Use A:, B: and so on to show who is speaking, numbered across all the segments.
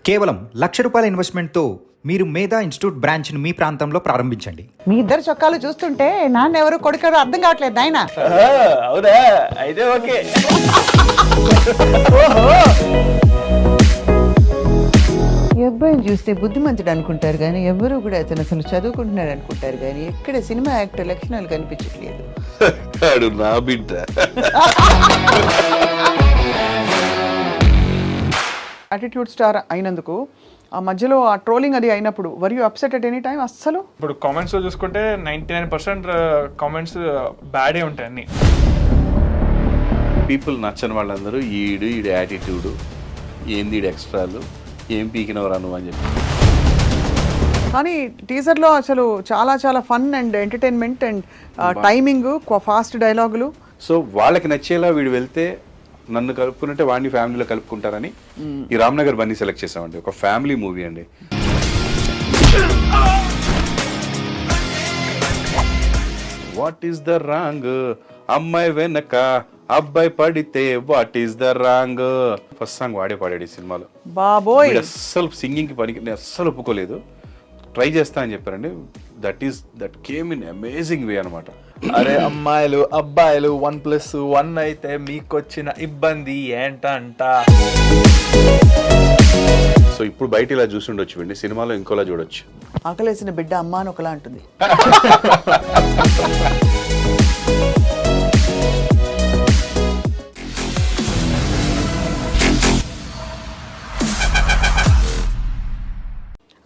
A: కేవలం ₹1,00,000 ఇన్వెస్ట్మెంట్తో మీరు మేధా ఇన్స్టిట్యూట్ బ్రాంచ్ను మీ ప్రాంతంలో ప్రారంభించండి.
B: మీ ఇద్దరు చొక్కాలు చూస్తుంటే నాన్న ఎవరు కొడుకారు అర్థం కావట్లేదు నాయన.
C: అవునా, అయితే ఓకే.
B: ఈ అబ్బాయిని చూస్తే బుద్ధిమంతుడు అనుకుంటారు కానీ ఎవరు కూడా అతను అసలు చదువుకుంటున్నాడు అనుకుంటారు కానీ ఎక్కడ సినిమా యాక్టర్ లక్షణాలు కనిపించట్లేదు.
D: నా బిడ్డ
B: యాటిట్యూడ్ స్టార్ అయినందుకు ఆ మధ్యలో ఆ ట్రోలింగ్ అది అయినప్పుడు were you upset at any time? అస్సలు
C: ఇప్పుడు కామెంట్స్ లో చూసుకుంటే 99% కామెంట్స్ బ్యాడే ఉంటాయి అన్ని.
D: పీపుల్ నచ్చని వాళ్ళందరూ ఈడు యాటిట్యూడ్ ఏంది ఈడు ఎక్స్ట్రాలు ఏం పీకినవరా నువ్వు అని చెప్పి.
B: కానీ టీజర్లో అసలు చాలా చాలా fun and entertainment and timing, fast డైలాగులు.
D: సో వాళ్ళకి నచ్చేలా వీడు వెళ్తే నన్ను కలుపుకున్నట్టే వాడిని ఫ్యామిలీలో కలుపుకుంటారని ఈ రామ్నగర్ బన్నీ సెలెక్ట్ చేసామండి. ఒక ఫ్యామిలీ మూవీ అండి. వాట్ ఈస్ ద రాంగ్ అమ్మాయి వెనక అబ్బాయి పడితే what is the wrong first song వాడే పాడాడు ఈ సినిమాలో.
B: బాబోయ్,
D: అస్సలు సింగింగ్ కి పనికి నేను అస్సలు ఒప్పుకోలేదు. ట్రై చేస్తా అని చెప్పారండి. That came in amazing way అనమాట.
C: అరే అమ్మాయిలు అబ్బాయిలు 1+1 అయితే మీకొచ్చిన ఇబ్బంది ఏంటంట.
D: సో ఇప్పుడు బయట ఇలా చూసి ఉండొచ్చు అండి, సినిమాలో ఇంకోలా చూడొచ్చు.
B: ఆకలేసిన బిడ్డ అమ్మ అని ఒకలా అంటుంది.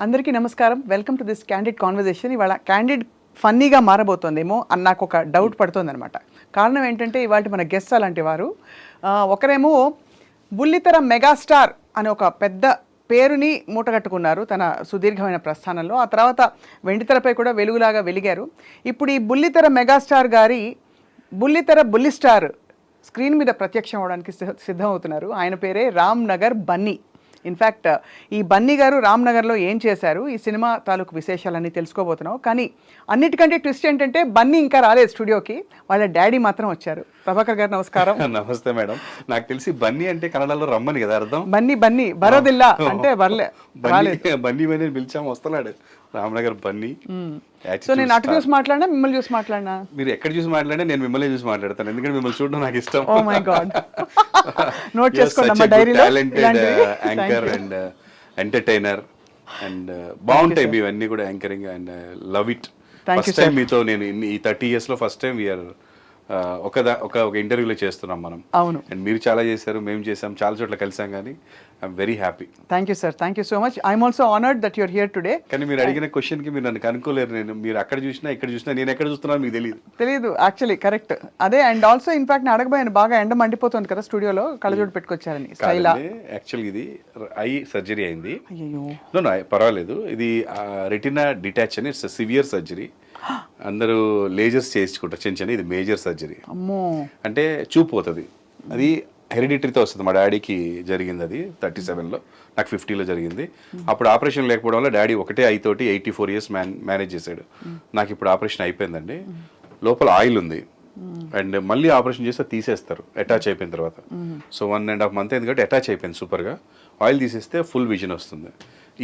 B: అందరికీ నమస్కారం, welcome to this candid conversation. ఇవాళ క్యాండిడ్ ఫన్నీగా మారబోతోందేమో అని నాకు ఒక డౌట్ పడుతుంది అనమాట. కారణం ఏంటంటే ఇవాళ మన గెస్ట్ అలాంటి వారు. ఒకరేమో బుల్లితెర మెగాస్టార్ అనే ఒక పెద్ద పేరుని మూటగట్టుకున్నారు తన సుదీర్ఘమైన ప్రస్థానంలో. ఆ తర్వాత వెండితెరపై కూడా వెలుగులాగా వెలిగారు. ఇప్పుడు ఈ బుల్లితెర మెగాస్టార్ గారి బుల్లితెర బుల్లిస్టార్ స్క్రీన్ మీద ప్రత్యక్షం అవడానికి సిద్ధం అవుతున్నారు. ఆయన పేరే రామ్నగర్ బన్నీ. ఇన్ఫ్యాక్ట్ ఈ బన్నీ గారు రామ్నగర్లో ఏం చేశారు, ఈ సినిమా తాలూకు విశేషాలన్నీ తెలుసుకోబోతున్నాం. కానీ అన్నిటికంటే ట్విస్ట్ ఏంటంటే బన్నీ ఇంకా రాలేదు స్టూడియోకి, వాళ్ళ డాడీ మాత్రం వచ్చారు. ప్రభాకర్ గారు నమస్కారం.
D: నమస్తే మేడం. నాకు తెలిసి బన్నీ అంటే కన్నడలో రమ్మని కదా అర్థం.
B: బన్నీ బరోదిల్లా అంటే బర్లే
D: బన్నీ బన్నీ పిలిచాము, వస్తున్నాడు రామ్నగర్ బన్నీ.
B: సో నేను అటు చూసి మాట్లాడినా మిమ్మల్ని చూసి మాట్లాడినా?
D: మీరు ఎక్కడ చూసి మాట్లాడినా నేను మిమ్మల్ని చూసి మాట్లాడతాను, ఎందుకంటే మిమ్మల్ని చూడడం నాకు ఇష్టం.
B: ఓ మై గాడ్, నోట్ చేసుకోండి అమ్మా డైరీలో.
D: యాంకర్ అండ్ ఎంటర్టైనర్ అండ్ బాగుంటాయి మీవన్నీ కూడా, anchoring and love it. First time మీతో నేను ఈ 30 years లో ఫస్ట్ టైం వీఆర్ ఒక ఇంటర్వ్యూలో చేస్తున్నాం మనం.
B: అవును,
D: అండ్ మీరు చాలా చేశారు, మేము చేసాం, చాలా చోట్ల కలిసాం. కానీ I'm very happy.
B: Thank you sir, thank you so much. I'm also honoured that you're here today.
D: కానీ మీరు అడిగిన క్వశ్చన్ కి మీరు నన్ను కనుక్కోలేరు. మీరు అక్కడ చూసినా ఇక్కడ చూసినా నేను ఎక్కడ చూస్తున్నాను మీకు తెలియదు
B: యాక్చువల్లీ. కరెక్ట్ అదే. అండ్ ఆల్సో ఇన్ఫాక్ట్ నేను అడగబోయాను, బాగా ఎండ మండిపోతుంది కదా స్టూడియోలో, కళ్ళజోడు పెట్టుకొచ్చారని.
D: యాక్చువల్గా ఇది ఐ సర్జరీ అయింది.
B: అయ్యో
D: పర్వాలేదు. ఇది రెటినా డిటాచ్ అని, ఇట్స్ సివియర్ సర్జరీ. అందరూ లేజర్స్ చేయించుకుంటారు చిన్న. ఇది మేజర్ సర్జరీ.
B: అమ్మో,
D: అంటే చూపు పోతుంది. అది హెరిడిటరీతో వస్తుంది. మా డాడీకి జరిగింది అది 37లో, నాకు 50లో జరిగింది. అప్పుడు ఆపరేషన్ లేకపోవడం వల్ల డాడీ ఒకటే ఐ తోటి 84 years మేనేజ్ చేశాడు. నాకు ఇప్పుడు ఆపరేషన్ అయిపోయిందండి. లోపల ఆయిల్ ఉంది అండ్ మళ్ళీ ఆపరేషన్ చేస్తే తీసేస్తారు అటాచ్ అయిపోయిన తర్వాత. సో 1.5 month అయింది కాబట్టి అటాచ్ అయిపోయింది సూపర్గా. ఆయిల్ తీసేస్తే ఫుల్ విజన్ వస్తుంది.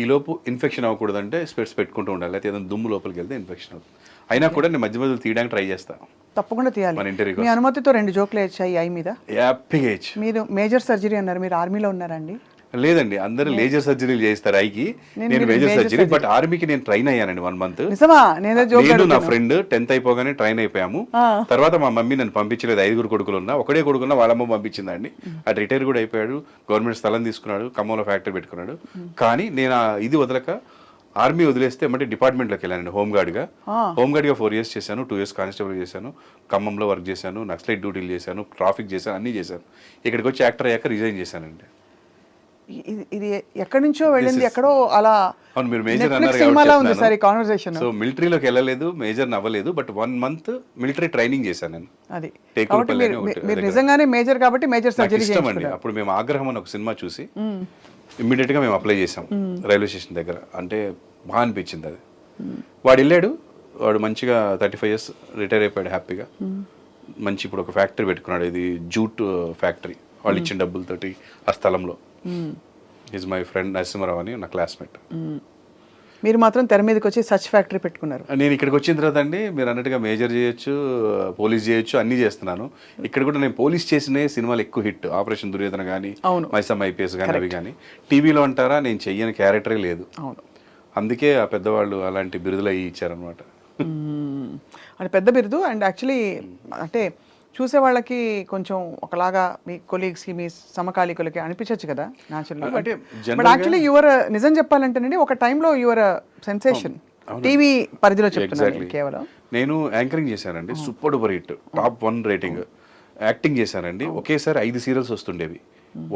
D: ఈ లోపు ఇన్ఫెక్షన్ అవ్వకూడదంటే స్పెట్స్ పెట్టుకుంటూ ఉండాలి, అయితే ఏదైనా దుమ్ము లోపలికి వెళ్తే ఇన్ఫెక్షన్ అవుతుంది. అయినా కూడా నేను మధ్య మధ్యలో తీయడానికి ట్రై చేస్తాను.
B: తప్పకుండా తీయాలి.
D: మన ఇంటర్వ్యూ
B: మీ అనుమతితో 2 జోకులు వేసాయి ఐ మీద.
D: హ్యాపీగా.
B: మీరు మేజర్ సర్జరీ అన్నారు, మీరు ఆర్మీలో ఉన్నారండి?
D: లేదండి, అందరూ లేజర్ సర్జరీలు చేస్తారు ఐకి. నేను మేజర్ సర్జరీ, బట్ ఆర్మీకి నేను ట్రైన్ అయ్యానండి 1 month.
B: నిజమా? నేను
D: నా ఫ్రెండ్ 10th అయిపోగానే ట్రైన్ అయిపోయాము. తర్వాత మా మమ్మీ నన్ను పంపించలేదు. 5 కొడుకులు ఉన్నా, ఒకడే కొడుకున్నా వాళ్ళమ్మ పంపించిందండి. అటు రిటైర్ కూడా అయిపోయాడు, గవర్నమెంట్ స్థలం తీసుకున్నాడు, ఖమ్మంలో ఫ్యాక్టరీ పెట్టుకున్నాడు. కానీ నేను ఇది వదలక ఆర్మీ వదిలేస్తే అంటే డిపార్ట్మెంట్లోకి వెళ్ళానండి హోంగార్డ్గా. 4 years చేశాను, 2 years కానిస్టేబుల్ చేశాను, ఖమ్మంలో వర్క్ చేశాను, నక్సలైట్ డ్యూటీలు చేశాను, ట్రాఫిక్ చేశాను, అన్నీ చేశాను. ఇక్కడికి వచ్చి యాక్టర్ అయ్యాక రిజైన్ చేశానండి.
B: ఇది ఎక్కడి నుంచో వెళ్ళింది, ఎక్కడో అలా.
D: అవును, మీరు మేజర్
B: కాన్వర్సేషన్.
D: సో మిలిటరీలోకి వెళ్ళలేదు, మేజర్ అవ్వలేదు, బట్ 1 month మిలిటరీ ట్రైనింగ్ చేశాను నేను.
B: అది మీరు నిజంగానే మేజర్ కాబట్టి మేజర్ సర్జరీ
D: ఇష్టం అండి. అప్పుడు మేము ఆగ్రహం అని ఒక సినిమా చూసి ఇమ్మీడియట్ గా మేము అప్లై చేసాం రైల్వే స్టేషన్ దగ్గర. అంటే బాగా అనిపించింది అది. వాడు వెళ్ళాడు, వాడు మంచిగా 35 years రిటైర్ అయిపోయాడు హ్యాపీగా. మంచి ఇప్పుడు ఒక ఫ్యాక్టరీ పెట్టుకున్నాడు, ఇది జూట్ ఫ్యాక్టరీ. వాళ్ళు ఇచ్చిన డబ్బులతోటి ఆ స్థలంలో ఈజ్ మై ఫ్రెండ్ నరసింహరావు అని నా క్లాస్మేట్.
B: మీరు మాత్రం తెర మీదకి వచ్చి సచ్ ఫ్యాక్టరీ పెట్టుకున్నారు.
D: నేను ఇక్కడికి వచ్చిన తర్వాత అండి మీరు అన్నట్టుగా మేజర్ చేయొచ్చు, పోలీస్ చేయొచ్చు, అన్నీ చేస్తున్నాను. ఇక్కడ కూడా నేను పోలీస్ చేసిన సినిమాలు ఎక్కువ హిట్. ఆపరేషన్ దుర్యోధన కానీ, మైసమ్మ ఐపీఎస్ కానీ, అవి కానీ. టీవీలో అంటారా నేను చెయ్యని క్యారెక్టరే లేదు. అందుకే ఆ పెద్దవాళ్ళు అలాంటి బిరుదులు అవి ఇచ్చారనమాట.
B: అది పెద్ద బిరుదు. అండ్ యాక్చువల్లీ అంటే చూసే వాళ్ళకి కొంచెం ఒకలాగా మీ కొలీగ్స్కి మీ సమకాలీకులకి అనిపించవచ్చు కదా న్యాచురల్లీ. బట్ యాక్చువల్లీ యువర్ నిజం చెప్పాలంటేనండి ఒక టైంలో యువర్ సెన్సేషన్ టీవీ పరిధిలో చెప్తున్నాను. కేవలం
D: నేను యాంకరింగ్ చేశానండి, super duper hit, top 1 rating. Acting చేశానండి, ఒకేసారి 5 సీరియల్స్ వస్తుండేవి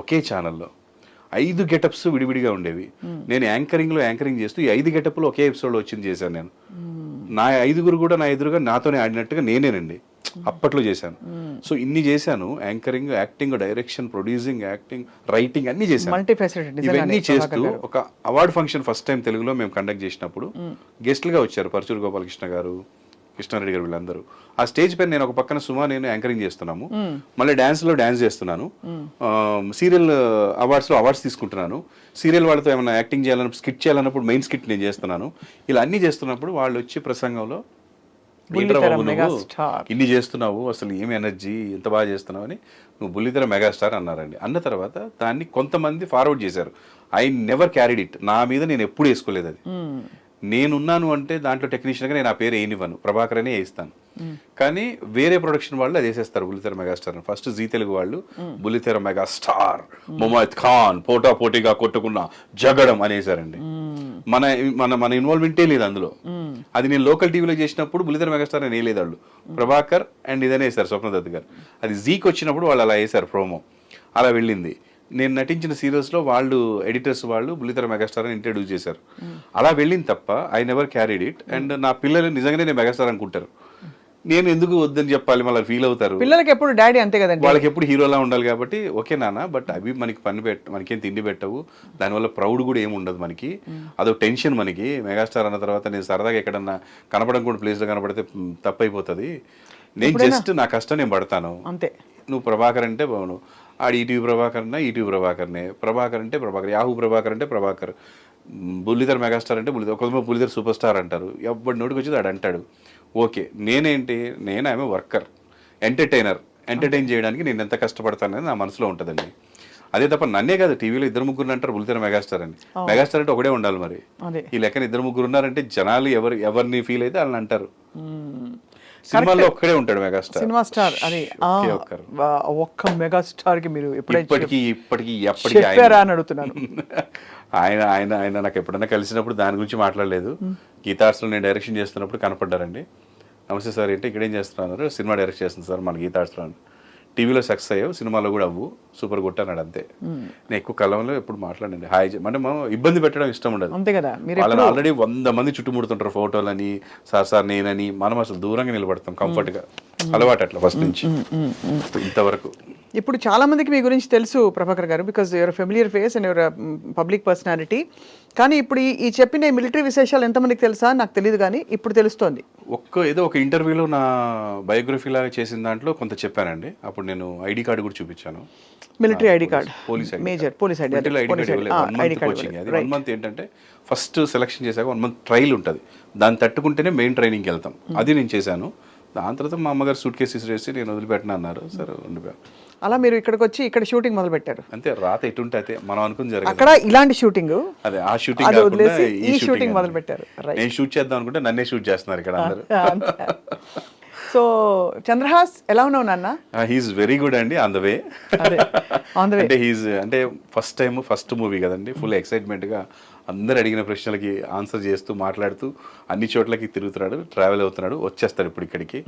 D: ఒకే ఛానల్లో. 5 గెటప్స్ విడివిడిగా ఉండేవి. నేను యాంకరింగ్ చేస్తూ ఈ 5 గెటప్లు ఒకే ఎపిసోడ్లో వచ్చింది చేశాను నేను. నా 5గురు కూడా నా ఎదురుగా నాతోనే ఆడినట్టుగా నేనేనండి అప్పట్లో చేశాను. సో ఇన్ని చేశాను, anchoring, acting, direction, producing, acting, writing అన్ని చేశాను. ఇవన్నీ చేస్తూ ఒక అవార్డు ఫంక్షన్ ఫస్ట్ టైం తెలుగులో మేము కండక్ట్ చేసినప్పుడు గెస్ట్లుగా వచ్చారు పరచూరు గోపాలకృష్ణ గారు, కృష్ణారెడ్డి గారు, వీళ్ళందరూ. ఆ స్టేజ్ పైన నేను ఒక పక్కన సుమా నేను యాంకరింగ్ చేస్తున్నాము, మళ్ళీ డాన్స్ చేస్తున్నాను, సీరియల్ అవార్డ్స్లో అవార్డ్స్ తీసుకుంటున్నాను, సీరియల్ వాళ్ళతో ఏమైనా యాక్టింగ్ చేయాలన్నప్పుడు స్కిట్ చేయాలన్నప్పుడు మెయిన్ స్కిట్ నేను చేస్తున్నాను. ఇలా అన్ని చేస్తున్నప్పుడు వాళ్ళు వచ్చి ప్రసంగంలో ఇన్ని చేస్తున్నావు, అసలు ఏమి ఎనర్జీ, ఎంత బాగా చేస్తున్నావు అని, నువ్వు బుల్లితెర మెగాస్టార్ అన్నారండి. అన్న తర్వాత దాన్ని కొంతమంది ఫార్వర్డ్ చేశారు. I never carried it. నా మీద నేను ఎప్పుడు వేసుకోలేదు అది. నేనున్నాను అంటే దాంట్లో టెక్నీషియన్గా నేను ఆ పేరు వేయనివ్వను, ప్రభాకర్ అనే వేయిస్తాను. కానీ వేరే ప్రొడక్షన్ వాళ్ళు అది వేసేస్తారు బుల్లితెర మెగాస్టార్ అని. ఫస్ట్ జీ తెలుగు వాళ్ళు బుల్లితెర మెగాస్టార్ ముమైత్ ఖాన్ పోటాపోటీగా కొట్టుకున్న జగడం అనేసారండి. మన మన మన ఇన్వాల్వ్మెంటే లేదు అందులో. అది నేను లోకల్ టీవీలో చేసినప్పుడు బుల్లితెర మెగాస్టార్ అని వేయలేదు వాళ్ళు, ప్రభాకర్ అండ్ ఇదనే వేశారు స్వప్నదత్ గారు. అది జీకి వచ్చినప్పుడు వాళ్ళు అలా వేశారు ప్రోమో, అలా వెళ్ళింది. నేను నటించిన సీరియల్స్లో వాళ్ళు ఎడిటర్స్ వాళ్ళు బుల్లితెర మెగాస్టార్ అని ఇంట్రడ్యూస్ చేశారు. అలా వెళ్ళింది తప్ప I never carried it. And నా పిల్లలు నిజంగానే నేను మెగాస్టార్ అనుకుంటారు. నేను ఎందుకు వద్దని చెప్పాలి, మళ్ళీ ఫీల్ అవుతారు.
B: పిల్లలకి ఎప్పుడు డాడీ అంతే కదండి,
D: వాళ్ళకి ఎప్పుడు హీరోలా ఉండాలి కాబట్టి ఓకే నాన్న, బట్ అవి మనకి మనకేం తిండి పెట్టవు, దానివల్ల ప్రౌడ్ కూడా ఏమి ఉండదు మనకి, అదో టెన్షన్ మనకి. మెగాస్టార్ అన్న తర్వాత నేను సరదాగా ఎక్కడన్నా కనపడం కూడా ప్లేస్లో కనపడితే తప్పైపోతుంది. నేను జస్ట్ నా కష్టం నేను పడతాను
B: అంతే.
D: నువ్వు ప్రభాకర్ అంటే బాగును, ఆడు ఈటీవీ ప్రభాకర్ అన్నా ఈటీవీ ప్రభాకర్నే, ప్రభాకర్ అంటే ప్రభాకర్, యాహూ ప్రభాకర్ అంటే ప్రభాకర్, బుల్లితెర మెగాస్టార్ అంటే బుల్లితెర, కొంతమంది బుల్లితెర సూపర్ స్టార్ అంటారు. ఎవరి నోటికి వచ్చేది ఆడు అంటాడు. ఓకే, నేనేంటి, నేను ఆమె వర్కర్, ఎంటర్టైన్ చేయడానికి నేను ఎంత కష్టపడతానని నా మనసులో ఉంటుందండి. అదే తప్ప నన్నే కాదు, టీవీలో 2-3 అంటారు బుల్లితెర మెగాస్టార్ అని. మెగాస్టార్ అంటే ఒకటే ఉండాలి మరి. ఈ లెక్కన 2-3 ఉన్నారంటే జనాలు ఎవరిని ఫీల్ అయితే వాళ్ళని అంటారు. సినిమాలో ఒక్కడే ఉంటాడు మెగాస్టార్,
B: సినిమా స్టార్. అది ఒక్క మెగాస్టార్ కి మీరు
D: ఇప్పటికీ
B: అని అడుగుతున్నాను.
D: ఆయన ఆయన ఆయన నాకు ఎప్పుడైనా కలిసినప్పుడు దాని గురించి మాట్లాడలేదు. గీతార్ట్స్లో నేను డైరెక్షన్ చేస్తున్నప్పుడు కనపడ్డారండి. నమస్తే సార్, ఏంటి ఇక్కడేం చేస్తున్నారు? సినిమా డైరెక్ట్ చేస్తుంది సార్ మన గీతార్ట్స్లో. టీవీలో సక్సెస్ అయ్యావు, సినిమాలో కూడా అవ్వు, సూపర్ కొట్టన్నాడు. అంతే. నేను ఎక్కువ కలంలో ఎప్పుడు మాట్లాడండి, హాయ్ అంటే మనం ఇబ్బంది పెట్టడం ఇష్టం ఉండదు.
B: అంతే కదా,
D: వాళ్ళని ఆల్రెడీ 100 మంది చుట్టుముడుతుంటారు ఫోటోలని, సార్ నేనని. మనం అసలు దూరంగా నిలబడతాం కంఫర్ట్గా, అలవాటు అట్లా ఫస్ట్ నుంచి ఇంతవరకు.
B: ఇప్పుడు చాలా మందికి మీ గురించి తెలుసు ప్రభాకర్ గారు, because your familiar face and your public personality. కానీ ఇప్పుడు ఈ చెప్పిన మిలిటరీ విశేషాలు ఎంతమందికి తెలుసా నాకు తెలియదు, కానీ ఇప్పుడు తెలుస్తోంది.
D: ఏదో ఒక ఇంటర్వ్యూలో నా బయోగ్రఫీ లాగా చేసిన దాంట్లో కొంత చెప్పానండి. అప్పుడు నేను ఐడి కార్డు కూడా చూపించాను,
B: military ID card,
D: police
B: major police ID
D: coaching. అది 1 మంత్ ఏంటంటే ఫస్ట్ సెలక్షన్ చేశాక 1 మంత్ ట్రైల్ ఉంటుంది, దాన్ని తట్టుకుంటేనే మెయిన్ ట్రైనింగ్కి వెళ్తాం. అది నేను చేశాను. దాని తర్వాత మా అమ్మగారు సూట్ కేసు వేసి నేను వదిలిపెట్టిన అన్నారు. సరే ఉండిపోయాను.
B: అలా మీరు ఇక్కడికి వచ్చి ఇక్కడ షూటింగ్ మొదలు పెట్టారు.
D: అంతే, రాత ఎటుంటే అయితే మనం అనుకుని జరగదు.
B: అక్కడ ఇలాంటి షూటింగ్,
D: అదే ఆ షూటింగ్
B: ఈ షూటింగ్ మొదలు పెట్టారు.
D: నేను షూట్ చేద్దాం అనుకుంటే నన్నే షూట్ చేస్తున్నారు ఇక్కడ అందరూ.
B: సో చంద్రహాస్ ఎలా ఉన్నావు నాన్న?
D: హీఈస్ వెరీ గుడ్ అండి, ఆన్ ద వే. అంటే అంటే ఫస్ట్ మూవీ కదండి, ఫుల్ ఎక్సైట్మెంట్ గా అందరు అడిగిన ప్రశ్నలకి ఆన్సర్ చేస్తూ మాట్లాడుతూ అన్ని చోట్లకి తిరుగుతున్నాడు, ట్రావెల్ అవుతున్నాడు, వచ్చేస్తాడు ఇప్పుడు ఇక్కడికి.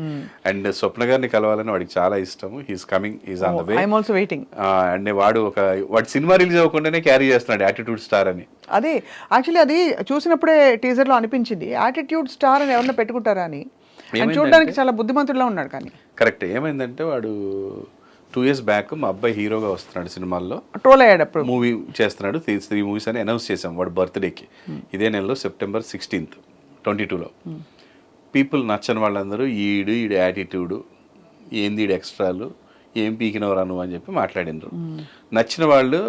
D: అండ్ స్వప్న గారిని కలవాలని వాడికి చాలా ఇష్టం. He's coming, he's on the way.
B: I'm also waiting.
D: And వాడు సినిమా రిలీజ్ అవ్వకుండానే క్యారీ చేస్తున్నాడు యాటిట్యూడ్ స్టార్ అని.
B: అదే యాక్చువల్లీ అది చూసినప్పుడే టీజర్ లో అనిపించింది, యాటిట్యూడ్ స్టార్ అని ఎవరన్నా పెట్టుకుంటారా అని. చూడడానికి చాలా బుద్ధిమంతుడిలా ఉన్నాడు. కానీ
D: కరెక్ట్ ఏమైందంటే వాడు 2 years బ్యాక్ మా అబ్బాయి హీరోగా వస్తున్నాడు సినిమాల్లో,
B: ట్రోల్ అయ్యాడు. అప్పుడు
D: మూవీ చేస్తున్నాడు, 3 movies అని అనౌన్స్ చేసాం వాడు బర్త్డేకి. ఇదే నెలలో September 16th 2022లో. పీపుల్ నచ్చని వాళ్ళందరూ ఈడు యాటిట్యూడు ఏంది, ఈడు ఎక్స్ట్రాలు, ఏం పీకినవరా నువ్వు అని చెప్పి మాట్లాడినారు. నచ్చిన వాళ్ళు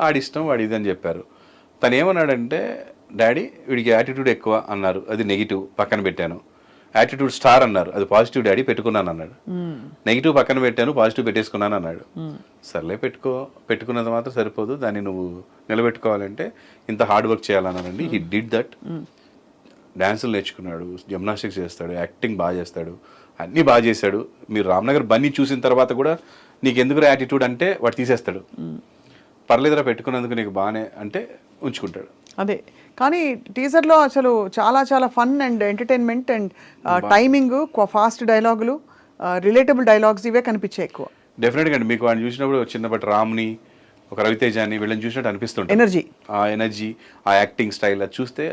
D: ఆడిష్టం వాడు ఇది అని చెప్పారు. తను ఏమన్నాడంటే, డాడీ వీడికి యాటిట్యూడ్ ఎక్కువ అన్నారు, అది నెగిటివ్, పక్కన పెట్టాను. యాటిట్యూడ్ స్టార్ అన్నారు, అది పాజిటివ్ డాడీ, పెట్టుకున్నాను అన్నాడు. నెగిటివ్ పక్కన పెట్టాను, పాజిటివ్ పెట్టేసుకున్నాను అన్నాడు. సర్లే పెట్టుకున్నది మాత్రం సరిపోదు, దాన్ని నువ్వు నిలబెట్టుకోవాలంటే ఇంత హార్డ్ వర్క్ చేయాలన్నానండి. He did that. డ్యాన్సులు నేర్చుకున్నాడు, జిమ్నాస్టిక్స్ చేస్తాడు, యాక్టింగ్ బాగా చేస్తాడు, అన్నీ బాగా చేశాడు. మీరు రామ్నగర్ బన్నీ చూసిన తర్వాత కూడా నీకు ఎందుకు యాటిట్యూడ్ అంటే వాడు తీసేస్తాడు. పర్లేదురా పెట్టుకున్నందుకు నీకు బాగానే అంటే ఉంచుకుంటాడు.
B: అదే, కానీ టీజర్లో అసలు చాలా చాలా fun and entertainment and timing, fast డైలాగులు, రిలేటబుల్ డైలాగ్స్ ఇవే కనిపించాయి ఎక్కువ.
D: డెఫినెట్గా అండి, మీకు వాడిని చూసినప్పుడు చిన్నప్పటి రామ్ని, ఒక రవితేజాని వీళ్ళని చూసినట్టు అనిపిస్తుంటుంది. ఎనర్జీ, ఆ యాక్టింగ్ స్టైల్ అది చూస్తే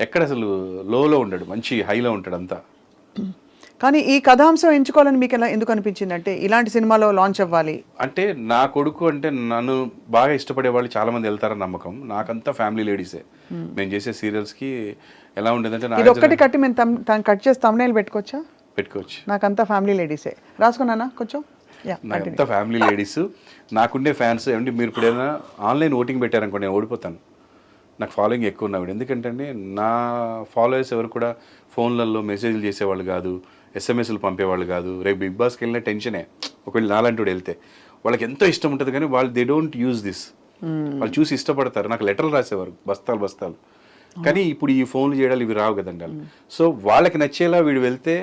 D: ఎక్కడ అసలు లోలో ఉంటాడు, మంచి హైలో ఉంటాడు అంతా.
B: కానీ ఈ కథాంశం ఎంచుకోవాలని మీకు ఎందుకు అనిపించింది? అంటే ఇలాంటి సినిమాలో లాంచ్ అవ్వాలి
D: అంటే, నా కొడుకు అంటే నన్ను బాగా ఇష్టపడే వాళ్ళు చాలా మంది వెళ్తారని నమ్మకం. నాకంతా ఫ్యామిలీ లేడీసే. మేము చేసే సీరియల్స్ కి ఎలా ఉండేదంటే,
B: ఇది ఒక్కటి కట్టి మేము కట్ చేసి thumbnail పెట్టుకోవచ్చు. నాకంతా ఫ్యామిలీ లేడీసే. రాసుకున్నానా కొంచెం?
D: నాకంతా ఫ్యామిలీ లేడీస్. నాకుండే ఫ్యాన్స్ ఏమంటే, మీరు ఇప్పుడు ఏదైనా ఆన్లైన్ ఓటింగ్ పెట్టారనుకో నేను ఓడిపోతాను. నాకు ఫాలోయింగ్ ఎక్కువ ఉన్నవాడు. ఎందుకంటే నా ఫాలోయర్స్ ఎవరు కూడా ఫోన్లలో మెసేజ్లు చేసేవాళ్ళు కాదు, ఎస్ఎంఎస్లు పంపేవాళ్ళు కాదు. రేపు బిగ్ బాస్కి వెళ్ళిన టెన్షనే, ఒకవేళ నాలంటూ వెళ్తే. వాళ్ళకి ఎంతో ఇష్టం ఉంటుంది, కానీ వాళ్ళు దే డోంట్ యూజ్ దిస్. వాళ్ళు చూసి ఇష్టపడతారు. నాకు లెటర్లు రాసేవారు బస్తాలు. కానీ ఇప్పుడు ఈ ఫోన్లు చేయడాలు ఇవి రావు కదండి. సో వాళ్ళకి నచ్చేలా వీడు వెళ్తే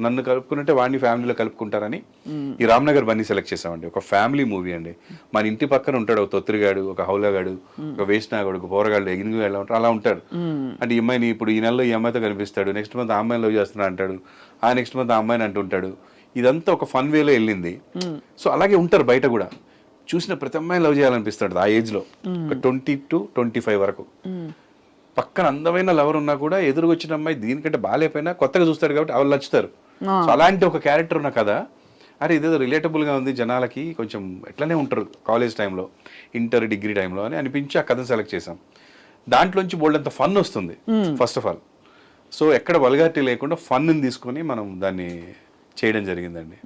D: నన్ను కలుపుకున్నట్టే వాడిని ఫ్యామిలీలో కలుపుకుంటారని ఈ రామ్నగర్ బన్నీ సెలెక్ట్ చేసామండి. ఒక ఫ్యామిలీ మూవీ అండి. మన ఇంటి పక్కన ఉంటాడు ఒక తొత్తిరిగాడు, ఒక హౌలగాడు, ఒక వేసినాగాడు, ఒక పోరగాడు, ఎగిరిగా ఎలా ఉంటారు అలా ఉంటాడు. అంటే ఈ అమ్మాయిని ఇప్పుడు ఈ నెలలో ఈ అమ్మాయితో కనిపిస్తాడు, నెక్స్ట్ మంత్ ఆ అమ్మాయిని లవ్ చేస్తున్నా అంటాడు, ఆ నెక్స్ట్ మంత్ ఆ అమ్మాయిని అంటుంటాడు. ఇదంతా ఒక ఫన్ వేలో వెళ్ళింది. సో అలాగే ఉంటారు బయట కూడా. చూసిన ప్రతి అమ్మాయిని లవ్ చేయాలనిపిస్తాడు ఆ ఏజ్ లో, ఒక 20 to 25 వరకు. పక్కన అందమైన లవర్ ఉన్నా కూడా ఎదురుగా వచ్చిన అమ్మాయి దీనికంటే బాగాలేపోయినా కొత్తగా చూస్తాడు కాబట్టి వాళ్ళు నచ్చుతారు. సో అలాంటి ఒక క్యారెక్టర్ ఉన్న కదా, అరే ఇదేదో రిలేటబుల్గా ఉంది, జనాలకి కొంచెం ఎట్లనే ఉంటారు కాలేజ్ టైంలో, ఇంటర్ డిగ్రీ టైంలో అని అనిపించి ఆ కథను సెలెక్ట్ చేసాం. దాంట్లోంచి బోల్డ్ అంత ఫన్ వస్తుంది ఫస్ట్ ఆఫ్ ఆల్. సో ఎక్కడ వల్గారిటీ లేకుండా ఫన్ని తీసుకొని మనం దాన్ని చేయడం జరిగిందండి.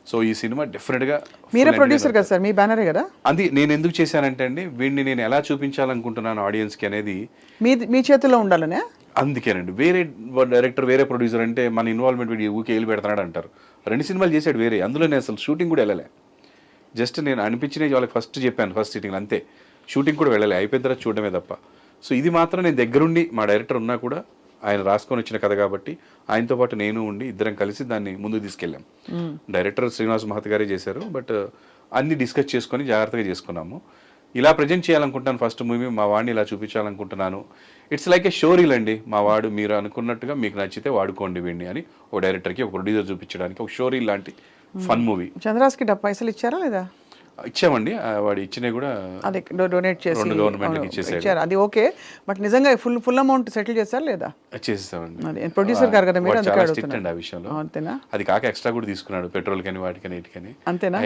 D: సో ఈ సినిమా డెఫినెట్ గా
B: మీరే ప్రొడ్యూసర్ కదా సార్, మీ బ్యానరే కదా.
D: అది నేను ఎందుకు చేశానంటే అండి, వీడిని నేను ఎలా చూపించాలనుకుంటున్నాను ఆడియన్స్ కి అనేది
B: మీ చేతిలో ఉండాలనే.
D: అందుకేనండి, వేరే డైరెక్టర్ వేరే ప్రొడ్యూసర్ అంటే మన ఇన్వాల్వ్మెంట్ వీడి ఊకే వెళ్ళి పెడతాడు అంటారు. 2 సినిమాలు చేశాడు వేరే, అందులో నేను అసలు షూటింగ్ కూడా వెళ్ళలే. జస్ట్ నేను అనిపించినవి వాళ్ళకి ఫస్ట్ చెప్పాను, ఫస్ట్ సిట్టింగ్ అంతే. షూటింగ్ కూడా వెళ్ళలే, అయిపోయిన తర్వాత చూడడమే తప్ప. సో ఇది మాత్రం నేను దగ్గరుండి, మా డైరెక్టర్ ఉన్నా కూడా ఆయన రాసుకొని వచ్చిన కథ కాబట్టి ఆయనతో పాటు నేను ఉండి ఇద్దరం కలిసి దాన్ని ముందుకు తీసుకెళ్ళాం. డైరెక్టర్ శ్రీనివాస్ మహత్ గారే చేశారు, బట్ అన్ని డిస్కస్ చేసుకొని జాగ్రత్తగా చేసుకున్నాము. ఇలా ప్రజెంట్ చేయాలనుకుంటాను ఫస్ట్ మూవీ, మా వాడిని ఇలా చూపించాలనుకుంటున్నాను. ఇట్స్ లైక్ ఏ షోరీల్ అండి. మా వాడు మీరు అనుకున్నట్టుగా మీకు నచ్చితే వాడుకోండి వీడిని అని ఒక డైరెక్టర్కి, ఒక ప్రొడ్యూసర్ చూపించడానికి ఒక షోరీల్ లాంటి ఫన్ మూవీ.
B: చంద్రాస్కి పైసలు ఇచ్చారా లేదా?
D: ఇచ్చామండి, వాడు ఇచ్చినవి కూడా
B: అదే డొనేట్ చేసి
D: గవర్నమెంట్కి ఇచ్చేసారు.
B: అది ఓకే, బట్ నిజంగా ఫుల్ అమౌంట్ సెటిల్ చేశారు లేదా?
D: చేసేసామండి.
B: ప్రొడ్యూసర్ గారు కదా మీరు, అందుకే
D: అడుగుతున్నారు ఆ విషయంలో.
B: అంతేనా?
D: అది కాక ఎక్స్ట్రా కూడా తీసుకున్నాడు, పెట్రోల్ కానీ వాటికని ఇటుకని.
B: అంతేనా?